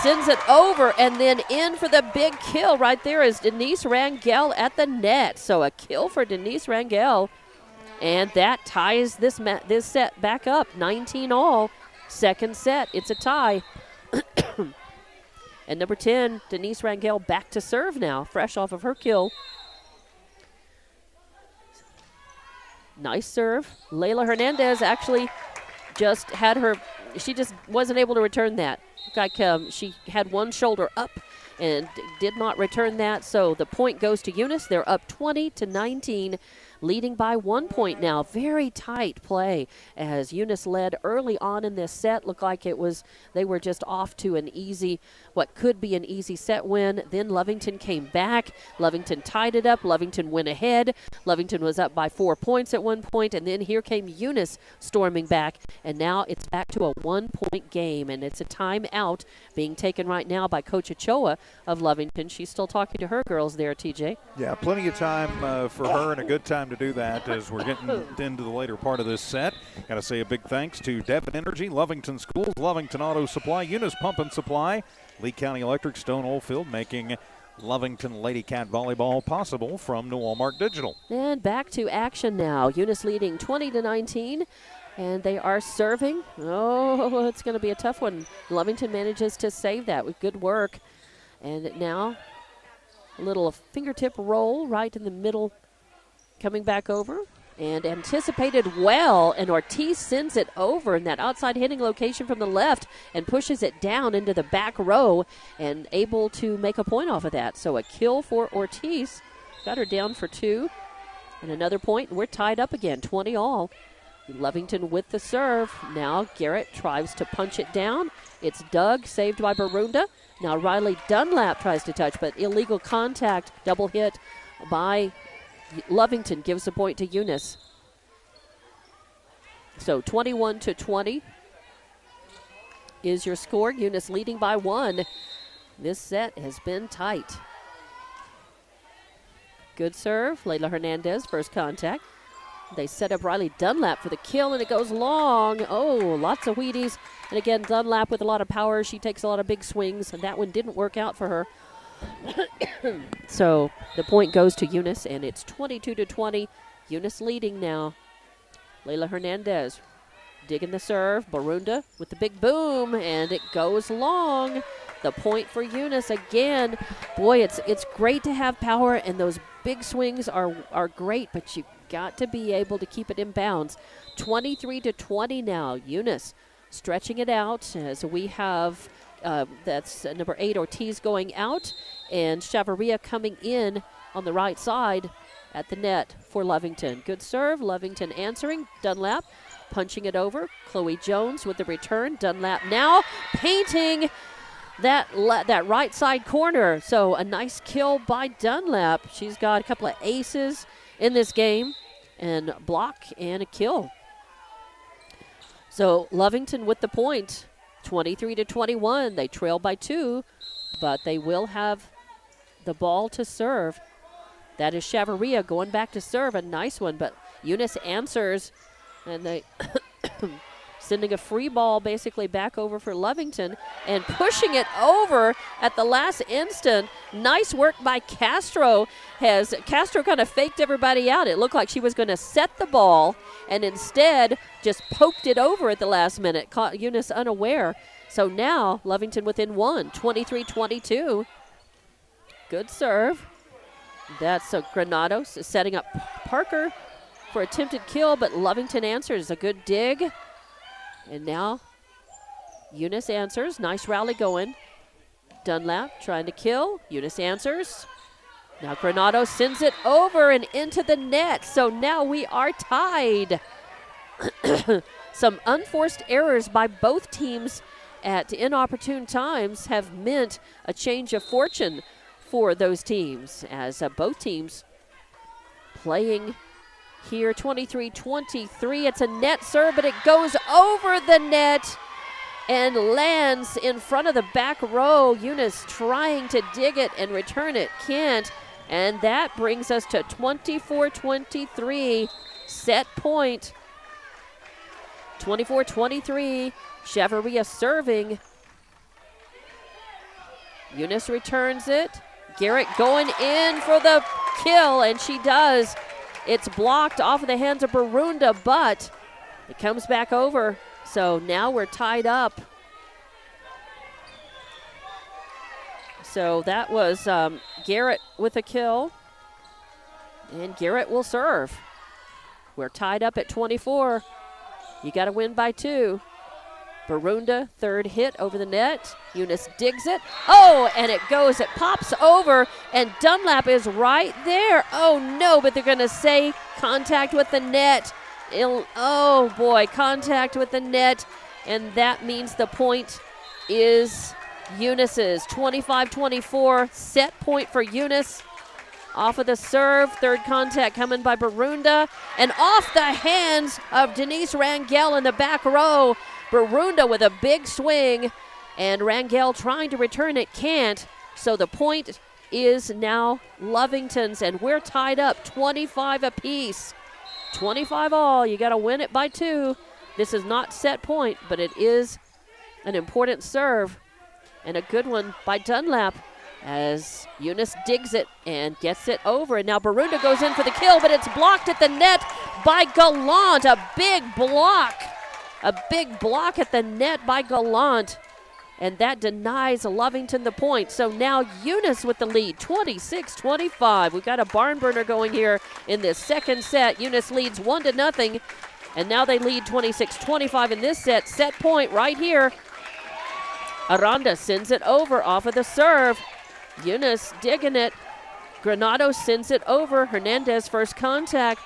Speaker 1: Sends it over, and then in for the big kill right there is Denise Rangel at the net. So a kill for Denise Rangel. And that ties this set back up. 19 all. Second set. It's a tie. And number 10, Denise Rangel back to serve now. Fresh off of her kill. Nice serve. Layla Hernandez actually just had her, she just wasn't able to return that. Like she had one shoulder up and did not return that. So the point goes to Eunice. They're up 20-19, leading by 1 point now. Very tight play as Eunice led early on in this set. Looked like they were just off to an easy, what could be an easy set win. Then Lovington came back. Lovington tied it up. Lovington went ahead. Lovington was up by 4 points at one point, and then here came Eunice storming back, and now it's back to a 1 point game, and it's a timeout being taken right now by Coach Ochoa of Lovington. She's still talking to her girls there, TJ.
Speaker 2: Yeah, plenty of time for her and a good time to to do that as we're getting into the later part of this set. Got to say a big thanks to Devon Energy, Lovington Schools, Lovington Auto Supply, Eunice Pump and Supply, Lea County Electric, Stone Oilfield, making Lovington Lady Cat Volleyball possible from New Walmart Digital.
Speaker 1: And back to action now. Eunice leading 20-19. And they are serving. Oh, it's going to be a tough one. Lovington manages to save that with good work. And now a little fingertip roll right in the middle, coming back over. And anticipated well, and Ortiz sends it over in that outside hitting location from the left and pushes it down into the back row and able to make a point off of that. So a kill for Ortiz. Got her down for 2. And another point, and we're tied up again, 20 all. Lovington with the serve. Now Garrett tries to punch it down. It's dug, saved by Barunda. Now Riley Dunlap tries to touch, but illegal contact, double hit by Lovington gives the point to Eunice. So 21-20 is your score. Eunice leading by 1. This set has been tight. Good serve. Layla Hernandez, first contact. They set up Riley Dunlap for the kill, and it goes long. Oh, lots of Wheaties. And again, Dunlap with a lot of power. She takes a lot of big swings, and that one didn't work out for her. So the point goes to Eunice, and it's 22-20. Eunice leading now. Layla Hernandez digging the serve. Barunda with the big boom, and it goes long. The point for Eunice again. Boy, it's great to have power, and those big swings are great, but you got to be able to keep it in bounds. 23-20 now. Eunice stretching it out as we have that's number 8 Ortiz going out, and Chavarria coming in on the right side at the net for Lovington. Good serve. Lovington answering. Dunlap punching it over. Chloe Jones with the return. Dunlap now painting that right side corner. So a nice kill by Dunlap. She's got a couple of aces in this game, and block and a kill. So Lovington with the point, 23-21. They trail by 2, but they will have the ball to serve. That is Chavarria going back to serve. A nice one, but Eunice answers, and they sending a free ball basically back over for Lovington and pushing it over at the last instant. Nice work by Castro. Castro kind of faked everybody out. It looked like she was going to set the ball and instead just poked it over at the last minute. Caught Eunice unaware. So now Lovington within 1, 23-22. Good serve. That's Granados setting up Parker for attempted kill, but Lovington answers. A good dig. And now Eunice answers. Nice rally going. Dunlap trying to kill. Eunice answers. Now Granados sends it over and into the net. So now we are tied. Some unforced errors by both teams at inopportune times have meant a change of fortune for those teams, as both teams playing here. 23-23. It's a net serve, but it goes over the net and lands in front of the back row. Eunice trying to dig it and return it. Can't. And that brings us to 24-23. Set point. 24-23. Chavarria serving. Eunice returns it. Garrett going in for the kill, and she does. It's blocked off of the hands of Barunda, but it comes back over. So now we're tied up. So that was Garrett with a kill, and Garrett will serve. We're tied up at 24. You got to win by 2. Barunda, third hit over the net. Eunice digs it. Oh, and it pops over, and Dunlap is right there. Oh, no, but they're going to say contact with the net. Oh, boy, contact with the net, and that means the point is Eunice's. 25-24, set point for Eunice. Off of the serve, third contact coming by Barunda, and off the hands of Denise Rangel in the back row. Barunda with a big swing, and Rangel trying to return it, can't. So the point is now Lovington's, and we're tied up 25 apiece. 25 all. You got to win it by 2. This is not set point, but it is an important serve and a good one by Dunlap as Eunice digs it and gets it over. And now Barunda goes in for the kill, but it's blocked at the net by Gallant. A big block. A big block at the net by Gallant. And that denies Lovington the point. So now Eunice with the lead, 26-25. We've got a barn burner going here in this second set. Eunice leads 1-0, and now they lead 26-25 in this set. Set point right here. Aranda sends it over off of the serve. Eunice digging it. Granado sends it over. Hernandez first contact.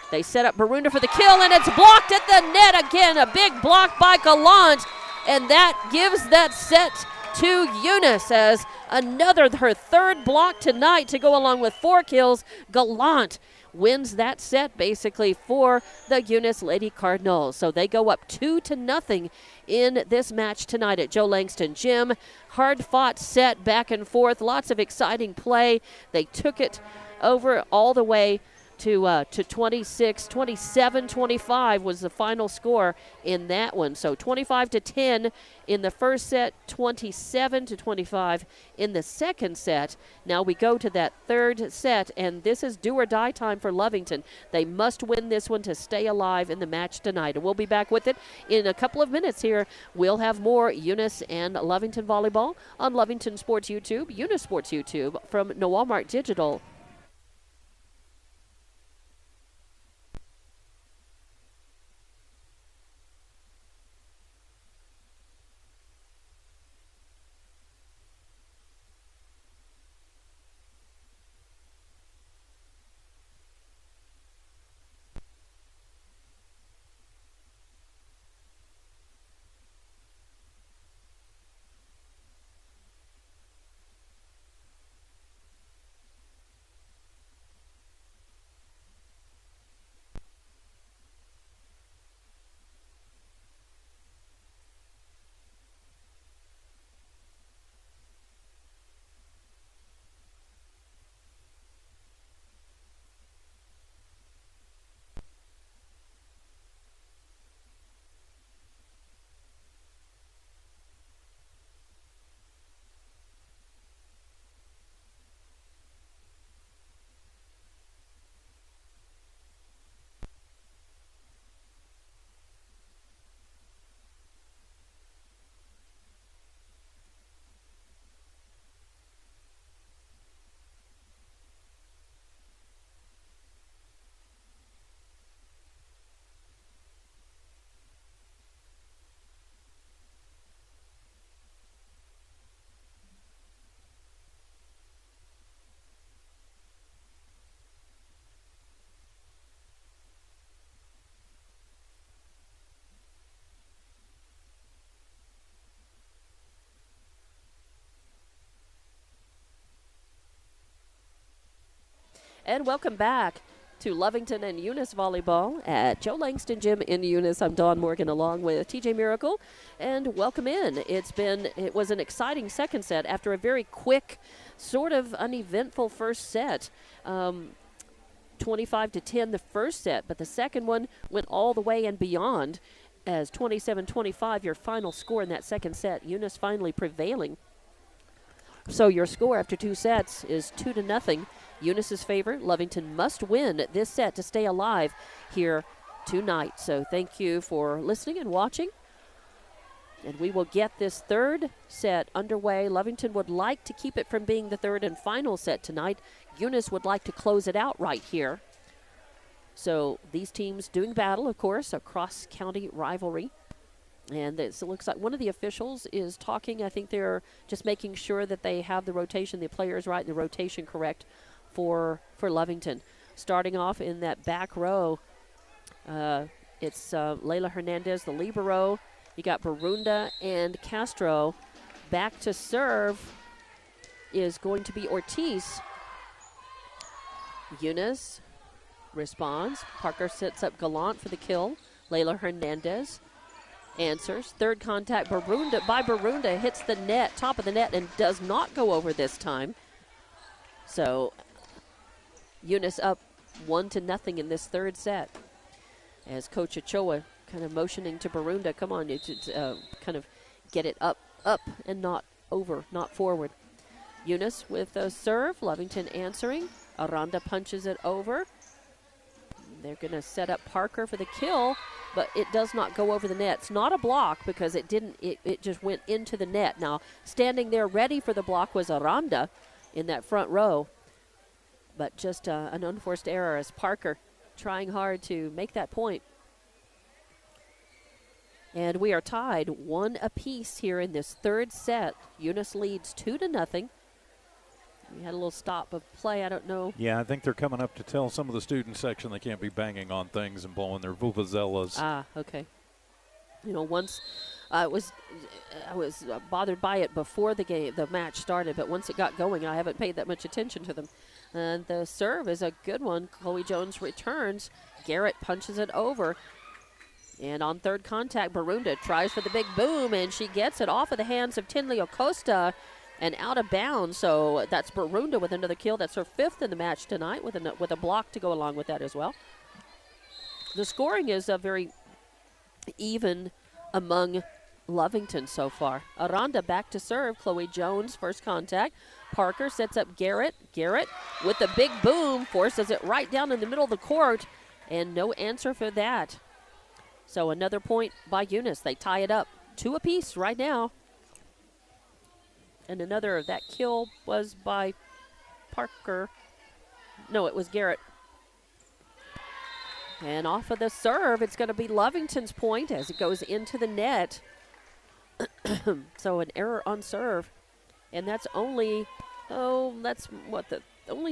Speaker 1: They set up Barunda for the kill, and it's blocked at the net again. A big block by Gallant. And that gives that set to Eunice as her third block tonight to go along with 4 kills. Gallant wins that set basically for the Eunice Lady Cardinals. So they go up 2-0 in this match tonight at Joe Langston Gym. Hard fought set back and forth. Lots of exciting play. They took it over all the way to 26, 27-25 was the final score in that one. So 25-10 in the first set, 27-25 in the second set. Now we go to that third set, and this is do or die time for Lovington. They must win this one to stay alive in the match tonight. And we'll be back with it in a couple of minutes here. We'll have more Eunice and Lovington volleyball on Lovington Sports YouTube, Eunice Sports YouTube from Walmart Digital. And welcome back to Lovington and Eunice volleyball at Joe Langston Gym in Eunice. I'm Dawn Morgan along with TJ Miracle, and welcome in. It was an exciting second set after a very quick, sort of uneventful first set. 25-10 the first set, but the second one went all the way and beyond as 27-25 your final score in that second set. Eunice finally prevailing. So your score after 2 sets is 2-0. Eunice's favor. Lovington must win this set to stay alive here tonight. So thank you for listening and watching. And we will get this third set underway. Lovington would like to keep it from being the third and final set tonight. Eunice would like to close it out right here. So these teams doing battle, of course, a cross-county rivalry. And it looks like one of the officials is talking. I think they're just making sure that they have the rotation, the players right, and the rotation correct for Lovington. Starting off in that back row, it's Layla Hernandez, the libero. You got Barunda and Castro. Back to serve is going to be Ortiz. Eunice responds. Parker sets up Gallant for the kill. Layla Hernandez answers. Third contact Barunda hits the net, top of the net, and does not go over this time. So Eunice up 1-0 in this third set. As Coach Ochoa kind of motioning to Barunda, come on, kind of get it up, and not over, not forward. Eunice with a serve, Lovington answering. Aranda punches it over. They're going to set up Parker for the kill, but it does not go over the net. It's not a block because it didn't. It just went into the net. Now, standing there ready for the block was Aranda in that front row, but just an unforced error as Parker trying hard to make that point. And we are tied 1 apiece here in this third set. Eunice leads 2-0. We had a little stop of play. I don't know.
Speaker 2: Yeah, I think they're coming up to tell some of the student section they can't be banging on things and blowing their vuvuzelas.
Speaker 1: Ah, okay. You know, once I was bothered by it before the match started, but once it got going, I haven't paid that much attention to them. And the serve is a good one. Chloe Jones returns. Garrett punches it over. And on third contact, Barunda tries for the big boom, and she gets it off of the hands of Tinley Acosta and out of bounds. So that's Barunda with another kill. That's her 5th in the match tonight with a block to go along with that as well. The scoring is very even among Lovington so far. Aranda back to serve. Chloe Jones, first contact. Parker sets up Garrett. Garrett with the big boom forces it right down in the middle of the court, and no answer for that. So another point by Eunice. They tie it up 2 apiece right now. And another of that kill was by Parker. No, it was Garrett. And off of the serve, it's going to be Lovington's point as it goes into the net. So an error on serve. And that's only, only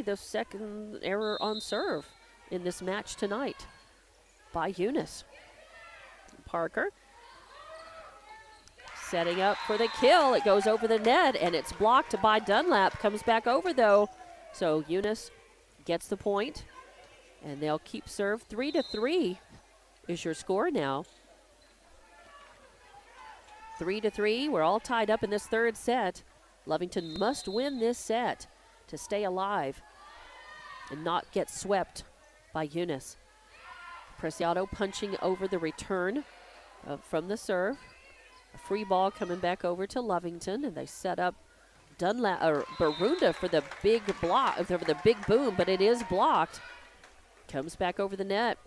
Speaker 1: the second error on serve in this match tonight by Eunice. Parker setting up for the kill. It goes over the net, and it's blocked by Dunlap. Comes back over, though. So Eunice gets the point, and they'll keep serve. 3-3 is your score now. 3-3. We're all tied up in this third set. Lovington must win this set to stay alive and not get swept by Eunice. Preciado punching over the return from the serve. A free ball coming back over to Lovington, and they set up Barunda for the big block, for the big boom, but it is blocked. Comes back over the net.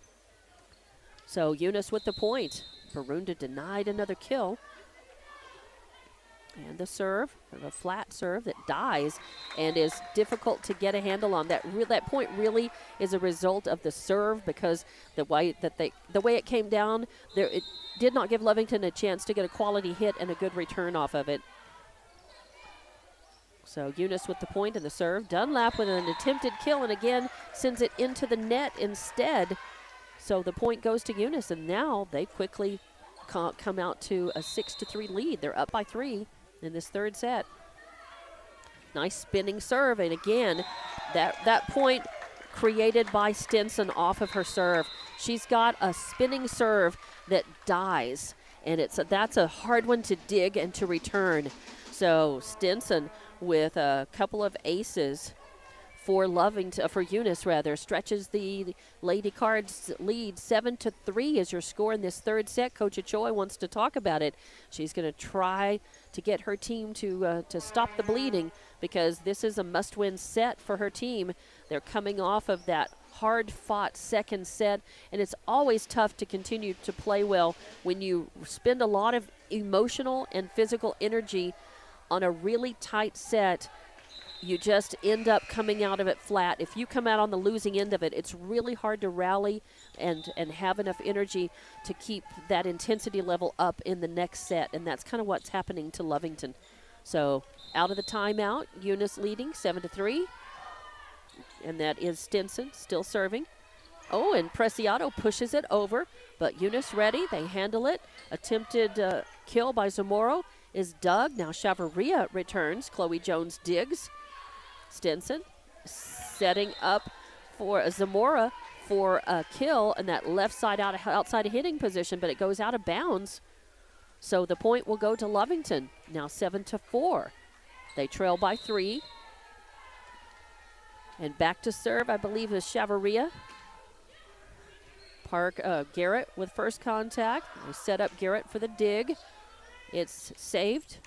Speaker 1: So Eunice with the point. Barunda denied another kill. And the serve, a flat serve that dies and is difficult to get a handle on. That point really is a result of the serve, because the way it came down, it did not give Lovington a chance to get a quality hit and a good return off of it. So Eunice with the point and the serve. Dunlap with an attempted kill, and again sends it into the net instead. So the point goes to Eunice, and now they quickly come out to a 6-3 lead. They're up by 3 in this third set. Nice spinning serve, and again, that point created by Stinson off of her serve. She's got a spinning serve that dies, and that's a hard one to dig and to return. So Stinson with a couple of aces for Eunice stretches the Lady Cards lead. 7-3 is your score in this third set. Coach Ochoa wants to talk about it. She's going to try to get her team to stop the bleeding, because this is a must-win set for her team. They're coming off of that hard-fought second set, and it's always tough to continue to play well when you spend a lot of emotional and physical energy on a really tight set. You just end up coming out of it flat. If you come out on the losing end of it, it's really hard to rally and have enough energy to keep that intensity level up in the next set, and that's kind of what's happening to Lovington. So out of the timeout, Eunice leading 7-3, and that is Stinson still serving. Oh, and Preciado pushes it over, but Eunice ready. They handle it. Attempted kill by Zamoro is dug. Now Chavarria returns. Chloe Jones digs. Stinson setting up for Zamora for a kill in that left side outside of hitting position, but it goes out of bounds. So the point will go to Lovington. Now 7-4. They trail by 3. And back to serve, I believe, is Chavarria. Garrett with first contact. They set up Garrett for the dig. It's saved,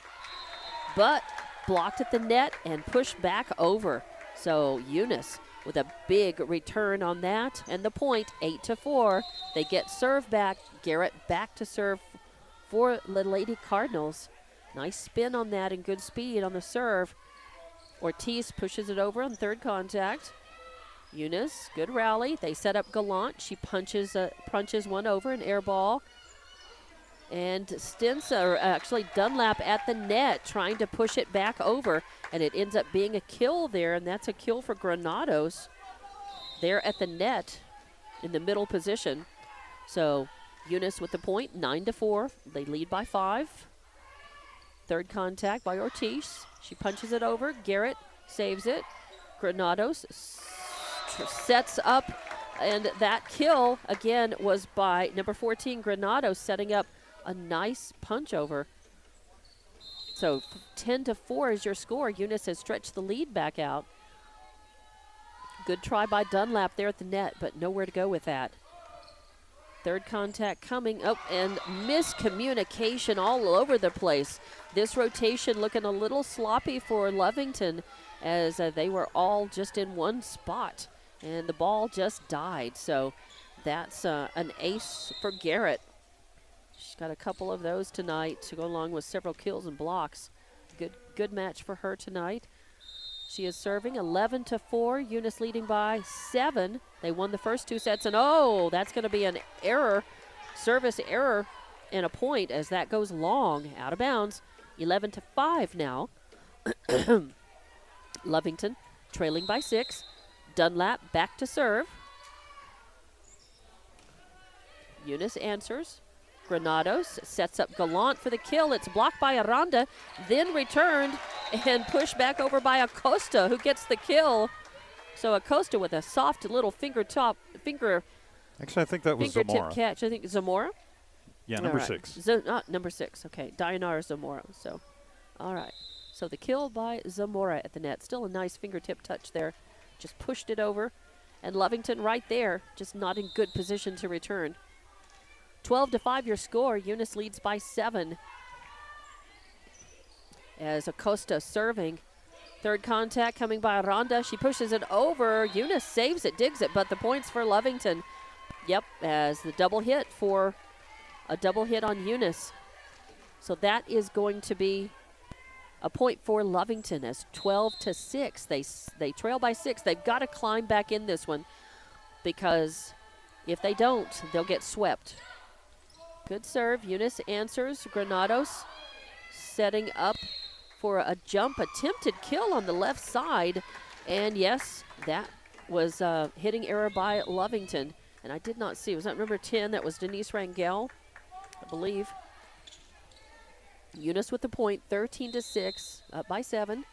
Speaker 1: but blocked at the net and pushed back over. So Eunice with a big return on that. And the point, 8-4. They get serve back. Garrett back to serve for the Lady Cardinals. Nice spin on that and good speed on the serve. Ortiz pushes it over on third contact. Eunice, good rally. They set up Gallant. She punches one over, an air ball. And Dunlap at the net trying to push it back over. And it ends up being a kill there, and that's a kill for Granados. They're at the net in the middle position. So Eunice with the point, 9-4. They lead by 5. Third contact by Ortiz. She punches it over. Garrett saves it. Granados sets up, and that kill again was by number 14 Granados, setting up a nice punch over. So 10-4 is your score. Eunice has stretched the lead back out. Good try by Dunlap there at the net, but nowhere to go with that. Third contact coming up, and miscommunication all over the place. This rotation looking a little sloppy for Lovington, as they were all just in one spot, and the ball just died. So that's an ace for Garrett. She's got a couple of those tonight to go along with several kills and blocks. Good match for her tonight. She is serving 11-4. Eunice leading by 7. They won the first 2 sets, and that's going to be an error, service error, and a point as that goes long, out of bounds. 11-5 now. Lovington trailing by 6. Dunlap back to serve. Eunice answers. Granados sets up Gallant for the kill. It's blocked by Aranda, then returned and pushed back over by Acosta, who gets the kill. So Acosta with a soft little fingertip
Speaker 2: Actually, I think that was Zamora.
Speaker 1: Catch. I think Zamora.
Speaker 2: Yeah, number 6.
Speaker 1: Number 6. Okay, Dayanara Zamora. So, all right. So the kill by Zamora at the net. Still a nice fingertip touch there. Just pushed it over. And Lovington right there, just not in good position to return. 12-5 your score. Eunice leads by 7. As Acosta serving. Third contact coming by Aranda. She pushes it over. Eunice saves it, digs it, but the points for Lovington. Yep, as the double hit on Eunice. So that is going to be a point for Lovington as 12-6. They trail by 6. They've got to climb back in this one, because if they don't, they'll get swept. Good serve. Eunice answers. Granados setting up for a jump, attempted kill on the left side. And yes, that was hitting error by Lovington. And I did not see, was that number 10? That was Denise Rangel, I believe. Eunice with the point, 13-6, up by 7.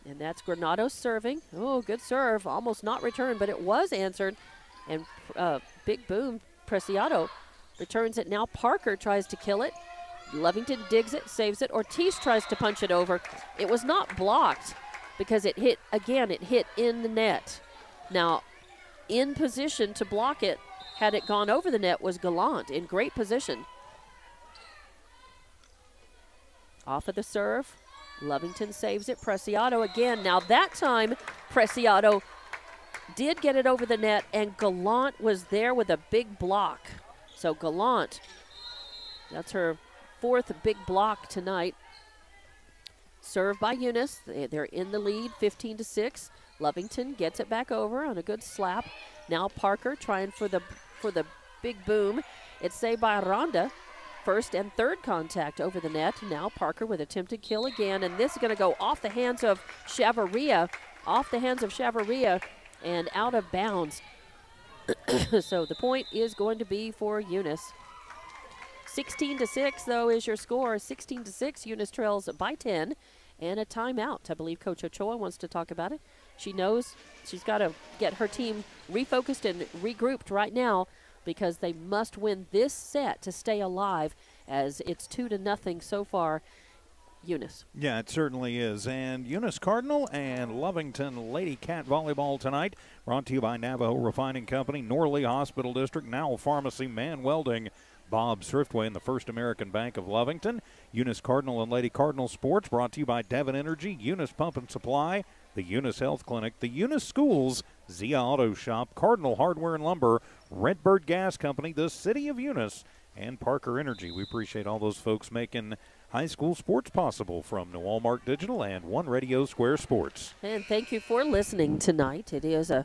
Speaker 1: And that's Granados serving. Oh, good serve. Almost not returned, but it was answered. And big boom, Preciado returns it now. Parker tries to kill it. Lovington digs it, saves it. Ortiz tries to punch it over. It was not blocked because it hit in the net. Now, in position to block it, had it gone over the net, was Gallant in great position. Off of the serve. Lovington saves it. Preciado again. Now that time, Preciado did get it over the net, and Gallant was there with a big block. So Gallant, that's her 4th big block tonight. Served by Eunice. They're in the lead, 15-6. Lovington gets it back over on a good slap. Now Parker trying for the big boom. It's saved by Aranda. First and third contact over the net. Now Parker with attempted kill again, and this is going to go off the hands of Chavarria. And out of bounds. So the point is going to be for Eunice. 16-6, though, is your score. 16-6, Eunice trails by 10. And a timeout. I believe Coach Ochoa wants to talk about it. She knows she's got to get her team refocused and regrouped right now, because they must win this set to stay alive, as it's 2-0 so far. Eunice.
Speaker 2: Yeah, it certainly is. And Eunice Cardinal and Lovington Lady Cat Volleyball tonight, brought to you by Navajo Refining Company, Norley Hospital District, Nowell Pharmacy, Man Welding, Bob's Thriftway, and the First American Bank of Lovington. Eunice Cardinal and Lady Cardinal Sports, brought to you by Devon Energy, Eunice Pump and Supply, the Eunice Health Clinic, the Eunice Schools, Zia Auto Shop, Cardinal Hardware and Lumber, Redbird Gas Company, the City of Eunice, and Parker Energy. We appreciate all those folks making high school sports possible from New Walmart Digital and One Radio Square Sports.
Speaker 1: And thank you for listening tonight. It is a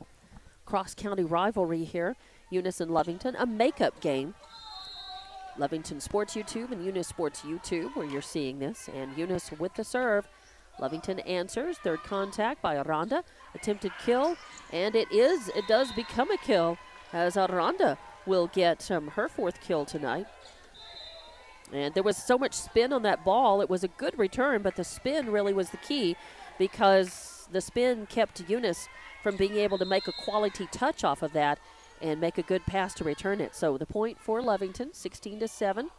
Speaker 1: cross-county rivalry here, Eunice and Lovington, a makeup game. Lovington Sports YouTube and Eunice Sports YouTube where you're seeing this. And Eunice with the serve. Lovington answers. Third contact by Aranda. Attempted kill. And it does become a kill as Aranda will get her fourth kill tonight. And there was so much spin on that ball. It was a good return, but the spin really was the key because the spin kept Eunice from being able to make a quality touch off of that and make a good pass to return it. So the point for Lovington, 16-7.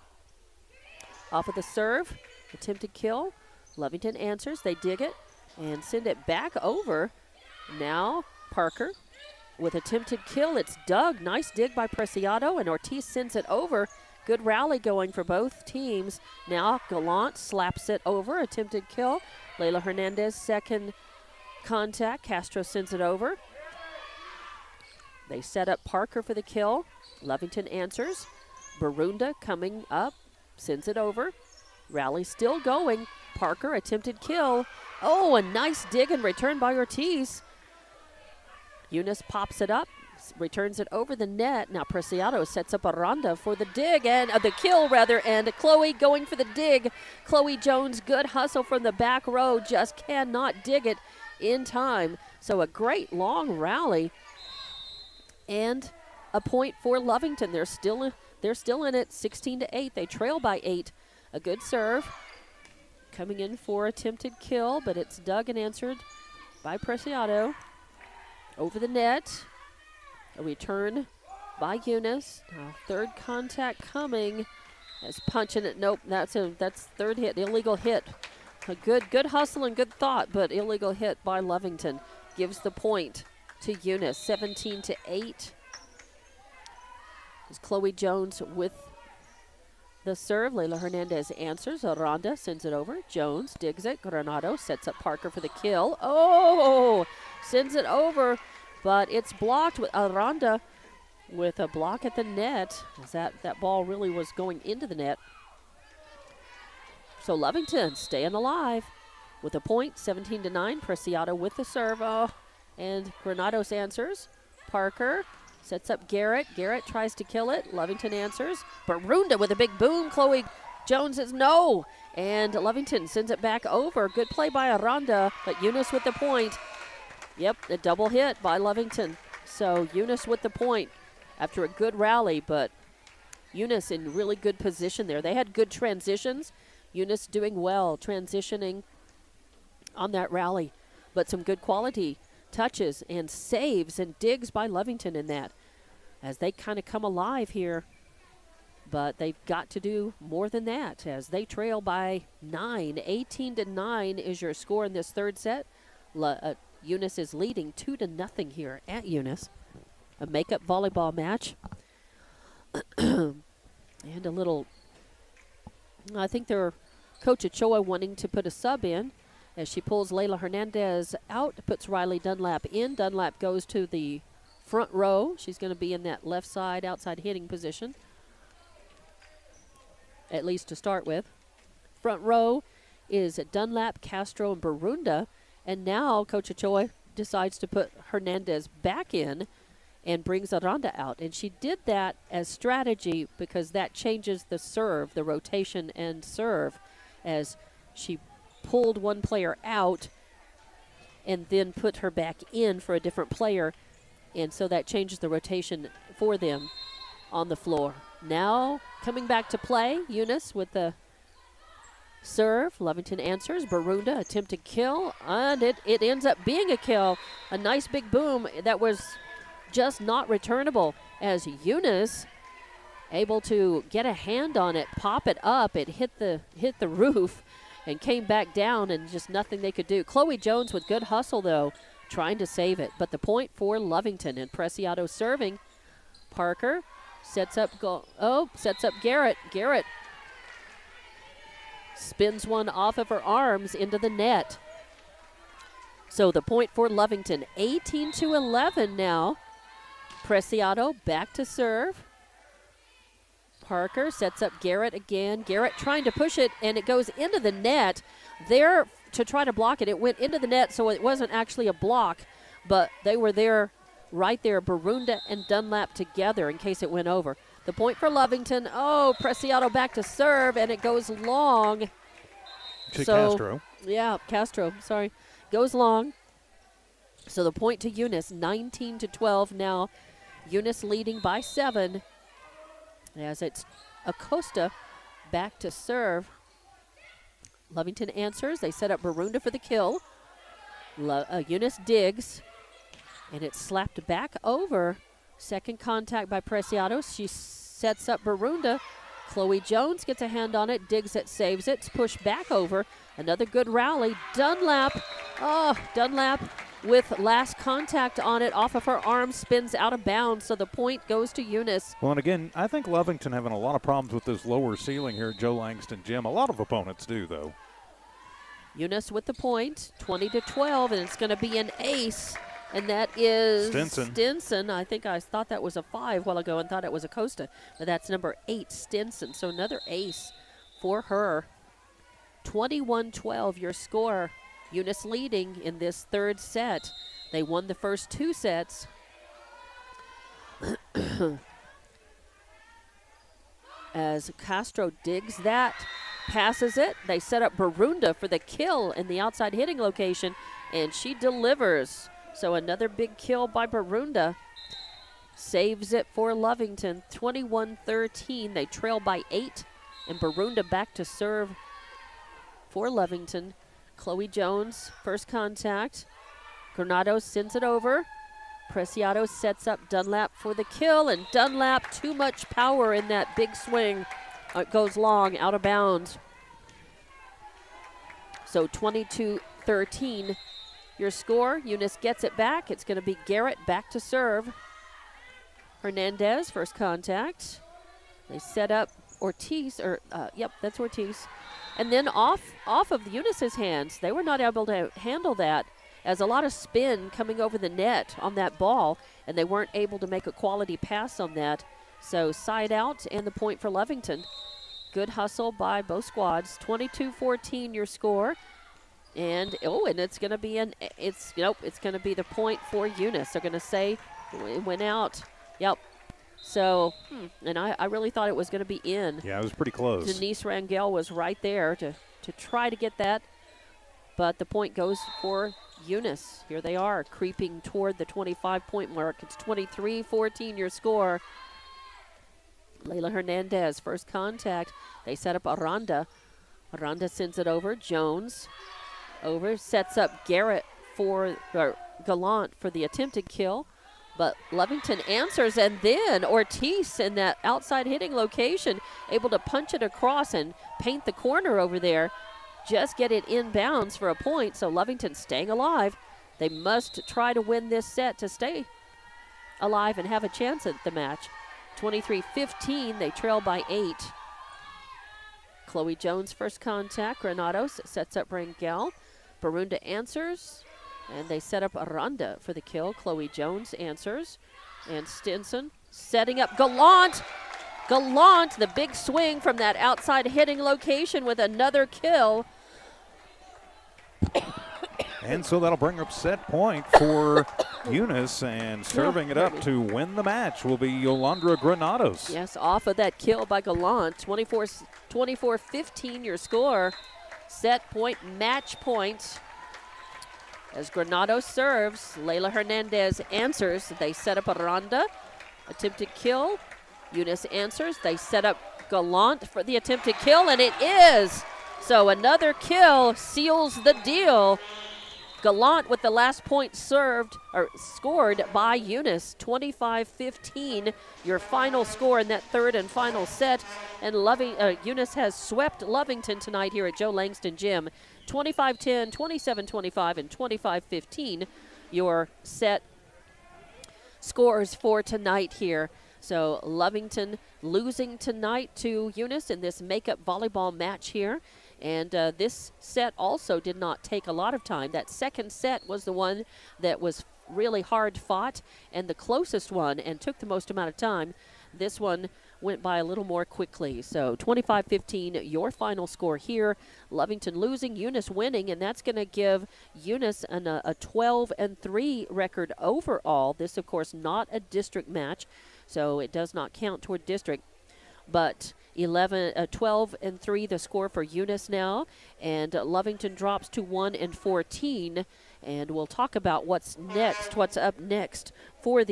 Speaker 1: Off of the serve, attempted kill. Lovington answers. They dig it and send it back over. Now Parker with attempted kill. It's dug. Nice dig by Preciado, and Ortiz sends it over. Good rally going for both teams. Now Gallant slaps it over. Attempted kill. Layla Hernandez, second contact. Castro sends it over. They set up Parker for the kill. Lovington answers. Barunda coming up. Sends it over. Rally still going. Parker, attempted kill. Oh, a nice dig and return by Ortiz. Eunice pops it up. Returns it over the net. Now Preciado sets up Aranda for the dig and the kill rather, and Chloe going for the dig. Chloe Jones, good hustle from the back row, just cannot dig it in time. So a great long rally and a point for Lovington. They're still in it, 16-8. They trail by 8. A good serve coming in for attempted kill, but it's dug and answered by Preciado. Over the net. A return by Eunice. Third contact coming. As punching it. Nope, that's third hit. Illegal hit. A good hustle and good thought, but illegal hit by Lovington gives the point to Eunice. 17-8. Is Chloe Jones with the serve. Layla Hernandez answers. Aranda sends it over. Jones digs it. Granado sets up Parker for the kill. Oh! Sends it over. But it's blocked with Aranda with a block at the net. As that ball really was going into the net. So Lovington staying alive with a point, 17-9. Preciado with the serve. Oh, and Granados answers. Parker sets up Garrett. Garrett tries to kill it. Lovington answers. Barunda with a big boom. Chloe Jones says no. And Lovington sends it back over. Good play by Aranda, but Eunice with the point. Yep, a double hit by Lovington. So Eunice with the point after a good rally, but Eunice in really good position there. They had good transitions. Eunice doing well, transitioning on that rally, but some good quality touches and saves and digs by Lovington in that as they kind of come alive here. But they've got to do more than that as they trail by 9. 18-9 is your score in this third set. Eunice is leading 2-0 here at Eunice. A makeup volleyball match. And a little, I think they're Coach Ochoa wanting to put a sub in as she pulls Layla Hernandez out, puts Riley Dunlap in. Dunlap goes to the front row. She's going to be in that left side outside hitting position, at least to start with. Front row is Dunlap, Castro, and Barunda. And now Coach Ochoa decides to put Hernandez back in and brings Aranda out. And she did that as strategy because that changes the serve, the rotation and serve, as she pulled one player out and then put her back in for a different player. And so that changes the rotation for them on the floor. Now coming back to play, Eunice with the serve. Lovington answers. Barunda attempted kill, and it ends up being a kill. A nice big boom that was just not returnable as Eunice able to get a hand on it, pop it up. It hit the roof and came back down, and just nothing they could do. Chloe Jones with good hustle, though, trying to save it. But the point for Lovington, and Preciado serving. Parker sets up Garrett. Garrett spins one off of her arms into the net. So the point for Lovington, 18-11 now. Preciado back to serve. Parker sets up Garrett again. Garrett trying to push it, and it goes into the net. There to try to block it. It went into the net, so it wasn't actually a block, but they were there, right there, Barunda and Dunlap together in case it went over. The point for Lovington. Oh, Preciado back to serve, and it goes long.
Speaker 2: Castro.
Speaker 1: Yeah, Castro, sorry. Goes long. So the point to Eunice, 19-12 now. Eunice leading by 7. As it's Acosta back to serve. Lovington answers. They set up Barunda for the kill. Eunice digs, and it's slapped back over. Second contact by Preciado. She sets up Barunda. Chloe Jones gets a hand on it, digs it, saves it. It's pushed back over. Another good rally. Dunlap. Oh, Dunlap with last contact on it off of her arm, spins out of bounds, so the point goes to Eunice.
Speaker 2: Well, and again, I think Lovington having a lot of problems with this lower ceiling here at Joe Langston Gym. A lot of opponents do, though.
Speaker 1: Eunice with the point, 20-12, and it's going to be an ace, and that is Stinson. I thought that was a 5 while ago and thought it was Acosta, but that's number 8, Stinson. So another ace for her. 21-12, your score. Eunice leading in this third set. They won the first 2 sets. As Castro digs that, passes it. They set up Barunda for the kill in the outside hitting location, and she delivers. So another big kill by Barunda. Saves it for Lovington. 21-13. They trail by 8, and Barunda back to serve for Lovington. Chloe Jones, first contact. Granados sends it over. Preciado sets up Dunlap for the kill, and Dunlap, too much power in that big swing. It goes long, out of bounds. So 22-13, your score. Eunice gets it back. It's going to be Garrett back to serve. Hernandez, first contact. They set up Ortiz, that's Ortiz. And then off of Eunice's hands, they were not able to handle that, as a lot of spin coming over the net on that ball, and they weren't able to make a quality pass on that. So side out, and the point for Lovington. Good hustle by both squads. 22-14 your score. And it's going to be it's going to be the point for Eunice. They're going to say it went out. Yep. So, and I really thought it was going to be in.
Speaker 2: Yeah, it was pretty close.
Speaker 1: Denise Rangel was right there to try to get that, but the point goes for Eunice. Here they are, creeping toward the 25-point mark. It's 23-14 your score. Layla Hernandez, first contact. They set up Aranda. Aranda sends it over. Jones sets up Garrett Gallant for the attempted kill. But Lovington answers, and then Ortiz in that outside hitting location, able to punch it across and paint the corner over there. Just get it inbounds for a point, so Lovington staying alive. They must try to win this set to stay alive and have a chance at the match. 23-15, they trail by 8. Chloe Jones, first contact. Granados sets up Rangel. Barunda answers. And they set up Aranda for the kill. Chloe Jones answers. And Stinson setting up Gallant. Gallant, the big swing from that outside hitting location with another kill.
Speaker 2: And so that'll bring up set point for Eunice, and serving it up to win the match will be Yolandra Granados.
Speaker 1: Yes, off of that kill by Gallant. 24-15 your score. Set point, match point. As Granados serves, Layla Hernandez answers. They set up Aranda. Attempted kill. Eunice answers. They set up Gallant for the attempted kill, and it is. So another kill seals the deal. Gallant with the last point served or scored by Eunice, 25-15, your final score in that third and final set. And Eunice has swept Lovington tonight here at Joe Langston Gym, 25-10, 27-25, and 25-15, your set scores for tonight here. So Lovington losing tonight to Eunice in this makeup volleyball match here. And this set also did not take a lot of time. That second set was the one that was really hard fought and the closest one and took the most amount of time. This one went by a little more quickly. So 25-15, your final score here. Lovington losing, Eunice winning, and that's going to give Eunice a 12-3 record overall. This, of course, not a district match, so it does not count toward district. But 12-3 the score for Eunice now, and Lovington drops to 1-14. And we'll talk about what's up next for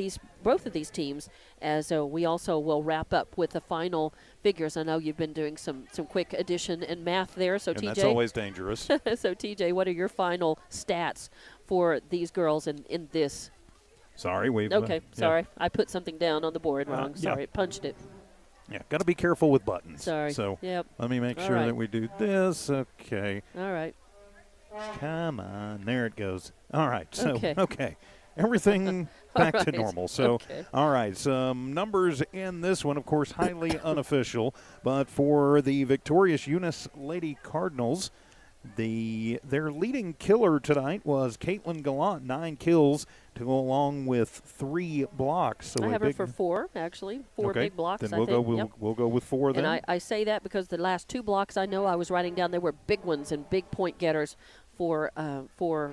Speaker 1: both of these teams, as we also will wrap up with the final figures. I know you've been doing some quick addition and math there, so
Speaker 2: and
Speaker 1: TJ.
Speaker 2: That's always dangerous.
Speaker 1: So TJ, what are your final stats for these girls in this?
Speaker 2: Sorry,
Speaker 1: sorry, I put something down on the board wrong. Sorry, punched it.
Speaker 2: Yeah, got to be careful with buttons.
Speaker 1: Sorry.
Speaker 2: So
Speaker 1: yep.
Speaker 2: Let me make sure that we do this. Okay.
Speaker 1: All right.
Speaker 2: Come on. There it goes. All right. So, okay. Everything back to normal. So, all right. Some numbers in this one, of course, highly unofficial. But for the victorious Eunice Lady Cardinals, their leading killer tonight was Caitlin Gallant, 9 kills to go along with 3 blocks. So
Speaker 1: I have her for 4, actually. 4 big blocks,
Speaker 2: then
Speaker 1: I think.
Speaker 2: We'll go with 4 then.
Speaker 1: And I say that because the last 2 blocks I know I was writing down, they were big ones and big point getters for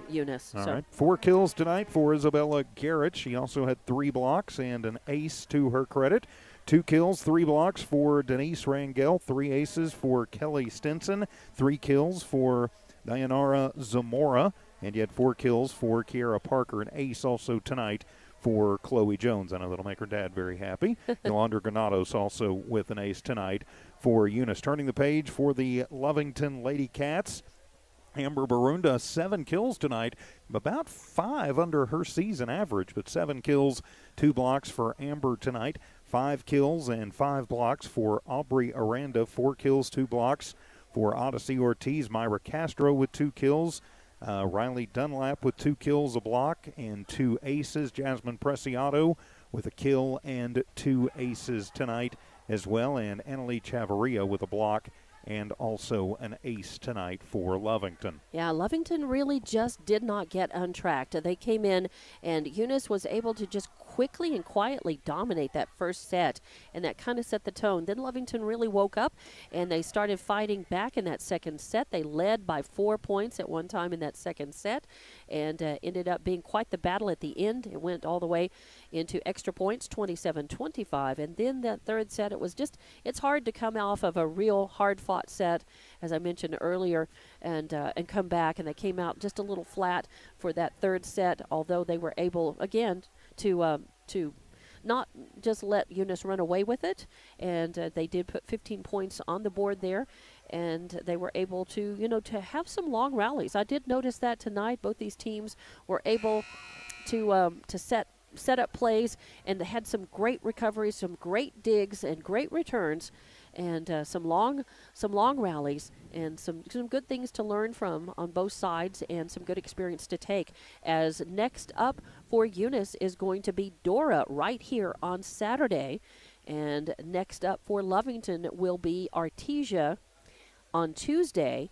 Speaker 1: Eunice.
Speaker 2: All right. 4 kills tonight for Isabella Garrett. She also had 3 blocks and an ace to her credit. 2 kills, 3 blocks for Denise Rangel. 3 aces for Kelly Stinson. 3 kills for Dayanara Zamora. And yet 4 kills for Kiara Parker. An ace also tonight for Chloe Jones. I know that'll make her dad very happy. Yolanda Granados also with an ace tonight for Eunice. Turning the page for the Lovington Lady Cats. Amber Barunda, 7 kills tonight, about 5 under her season average, but 7 kills, 2 blocks for Amber tonight. 5 kills and 5 blocks for Aubrey Aranda. 4 kills, 2 blocks for Odyssey Ortiz. Myra Castro with 2 kills. Riley Dunlap with 2 kills, a block, and 2 aces. Jasmine Preciado with a kill and 2 aces tonight as well. And Annalie Chavarria with a block and also an ace tonight for Lovington.
Speaker 1: Yeah, Lovington really just did not get untracked. They came in, and Eunice was able to just quickly and quietly dominate that first set, and that kind of set the tone. Then Lovington really woke up, and they started fighting back in that second set. They led by 4 points at one time in that second set, and ended up being quite the battle at the end. It went all the way into extra points, 27-25, and then that third set, it's hard to come off of a real hard-fought set, as I mentioned earlier, and come back, and they came out just a little flat for that third set, although they were able, again, to not just let Eunice run away with it, and they did put 15 points on the board there, and they were able to, to have some long rallies. I did notice that tonight. Both these teams were able to set up plays, and they had some great recoveries, some great digs, and great returns, and some long rallies, and some good things to learn from on both sides, and some good experience to take. As next up for Eunice is going to be Dora right here on Saturday, and next up for Lovington will be Artesia on Tuesday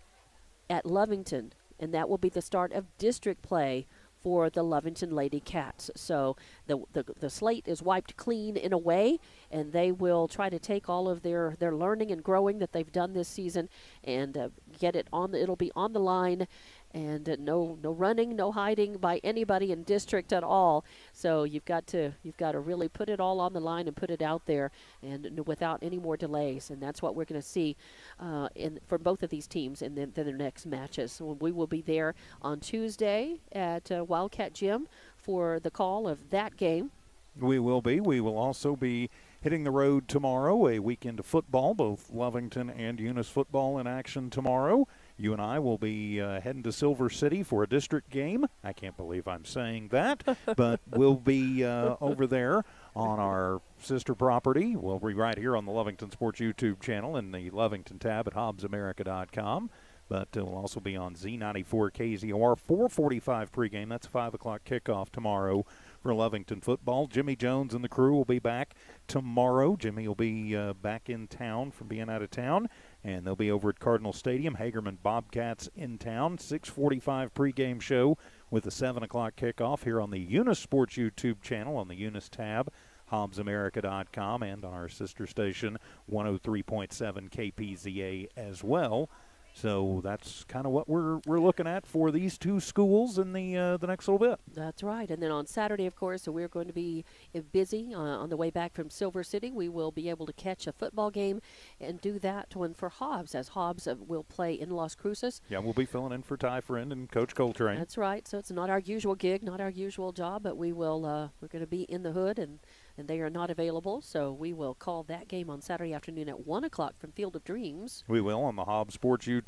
Speaker 1: at Lovington, and that will be the start of district play for the Lovington Lady Cats. So the slate is wiped clean in a way, and they will try to take all of their learning and growing that they've done this season and get it on. It'll be on the line, and no running, no hiding by anybody in district at all. So you've got to really put it all on the line and put it out there, and without any more delays. And that's what we're going to see for both of these teams in their next matches. So we will be there on Tuesday at Wildcat Gym for the call of that game.
Speaker 2: We will be. We will also be hitting the road tomorrow, a weekend of football, both Lovington and Eunice football in action tomorrow. you and I will be heading to Silver City for a district game. I can't believe I'm saying that, but we'll be over there on our sister property. We'll be right here on the Lovington Sports YouTube channel and the Lovington tab at HobbsAmerica.com. But we'll also be on Z94 KZOR, 4:45 pregame. That's a 5 o'clock kickoff tomorrow for Lovington football. Jimmy Jones and the crew will be back tomorrow. Jimmy will be back in town from being out of town, and they'll be over at Cardinal Stadium. Hagerman Bobcats in town. 6:45 pregame show with a 7 o'clock kickoff here on the Eunice Sports YouTube channel on the Eunice tab, HobbsAmerica.com, and on our sister station, 103.7 KPZA as well. So that's kind of what we're looking at for these two schools in the next little bit.
Speaker 1: That's right. And then on Saturday, of course, we're going to be busy on the way back from Silver City. We will be able to catch a football game and do that one for Hobbs, as Hobbs will play in Las Cruces.
Speaker 2: Yeah, we'll be filling in for Ty Friend and Coach Coltrane.
Speaker 1: That's right. So it's not our usual gig, not our usual job, but we will. We're going to be in the hood, and they are not available. So we will call that game on Saturday afternoon at 1 o'clock from Field of Dreams.
Speaker 2: We will on the Hobbs Sports YouTube.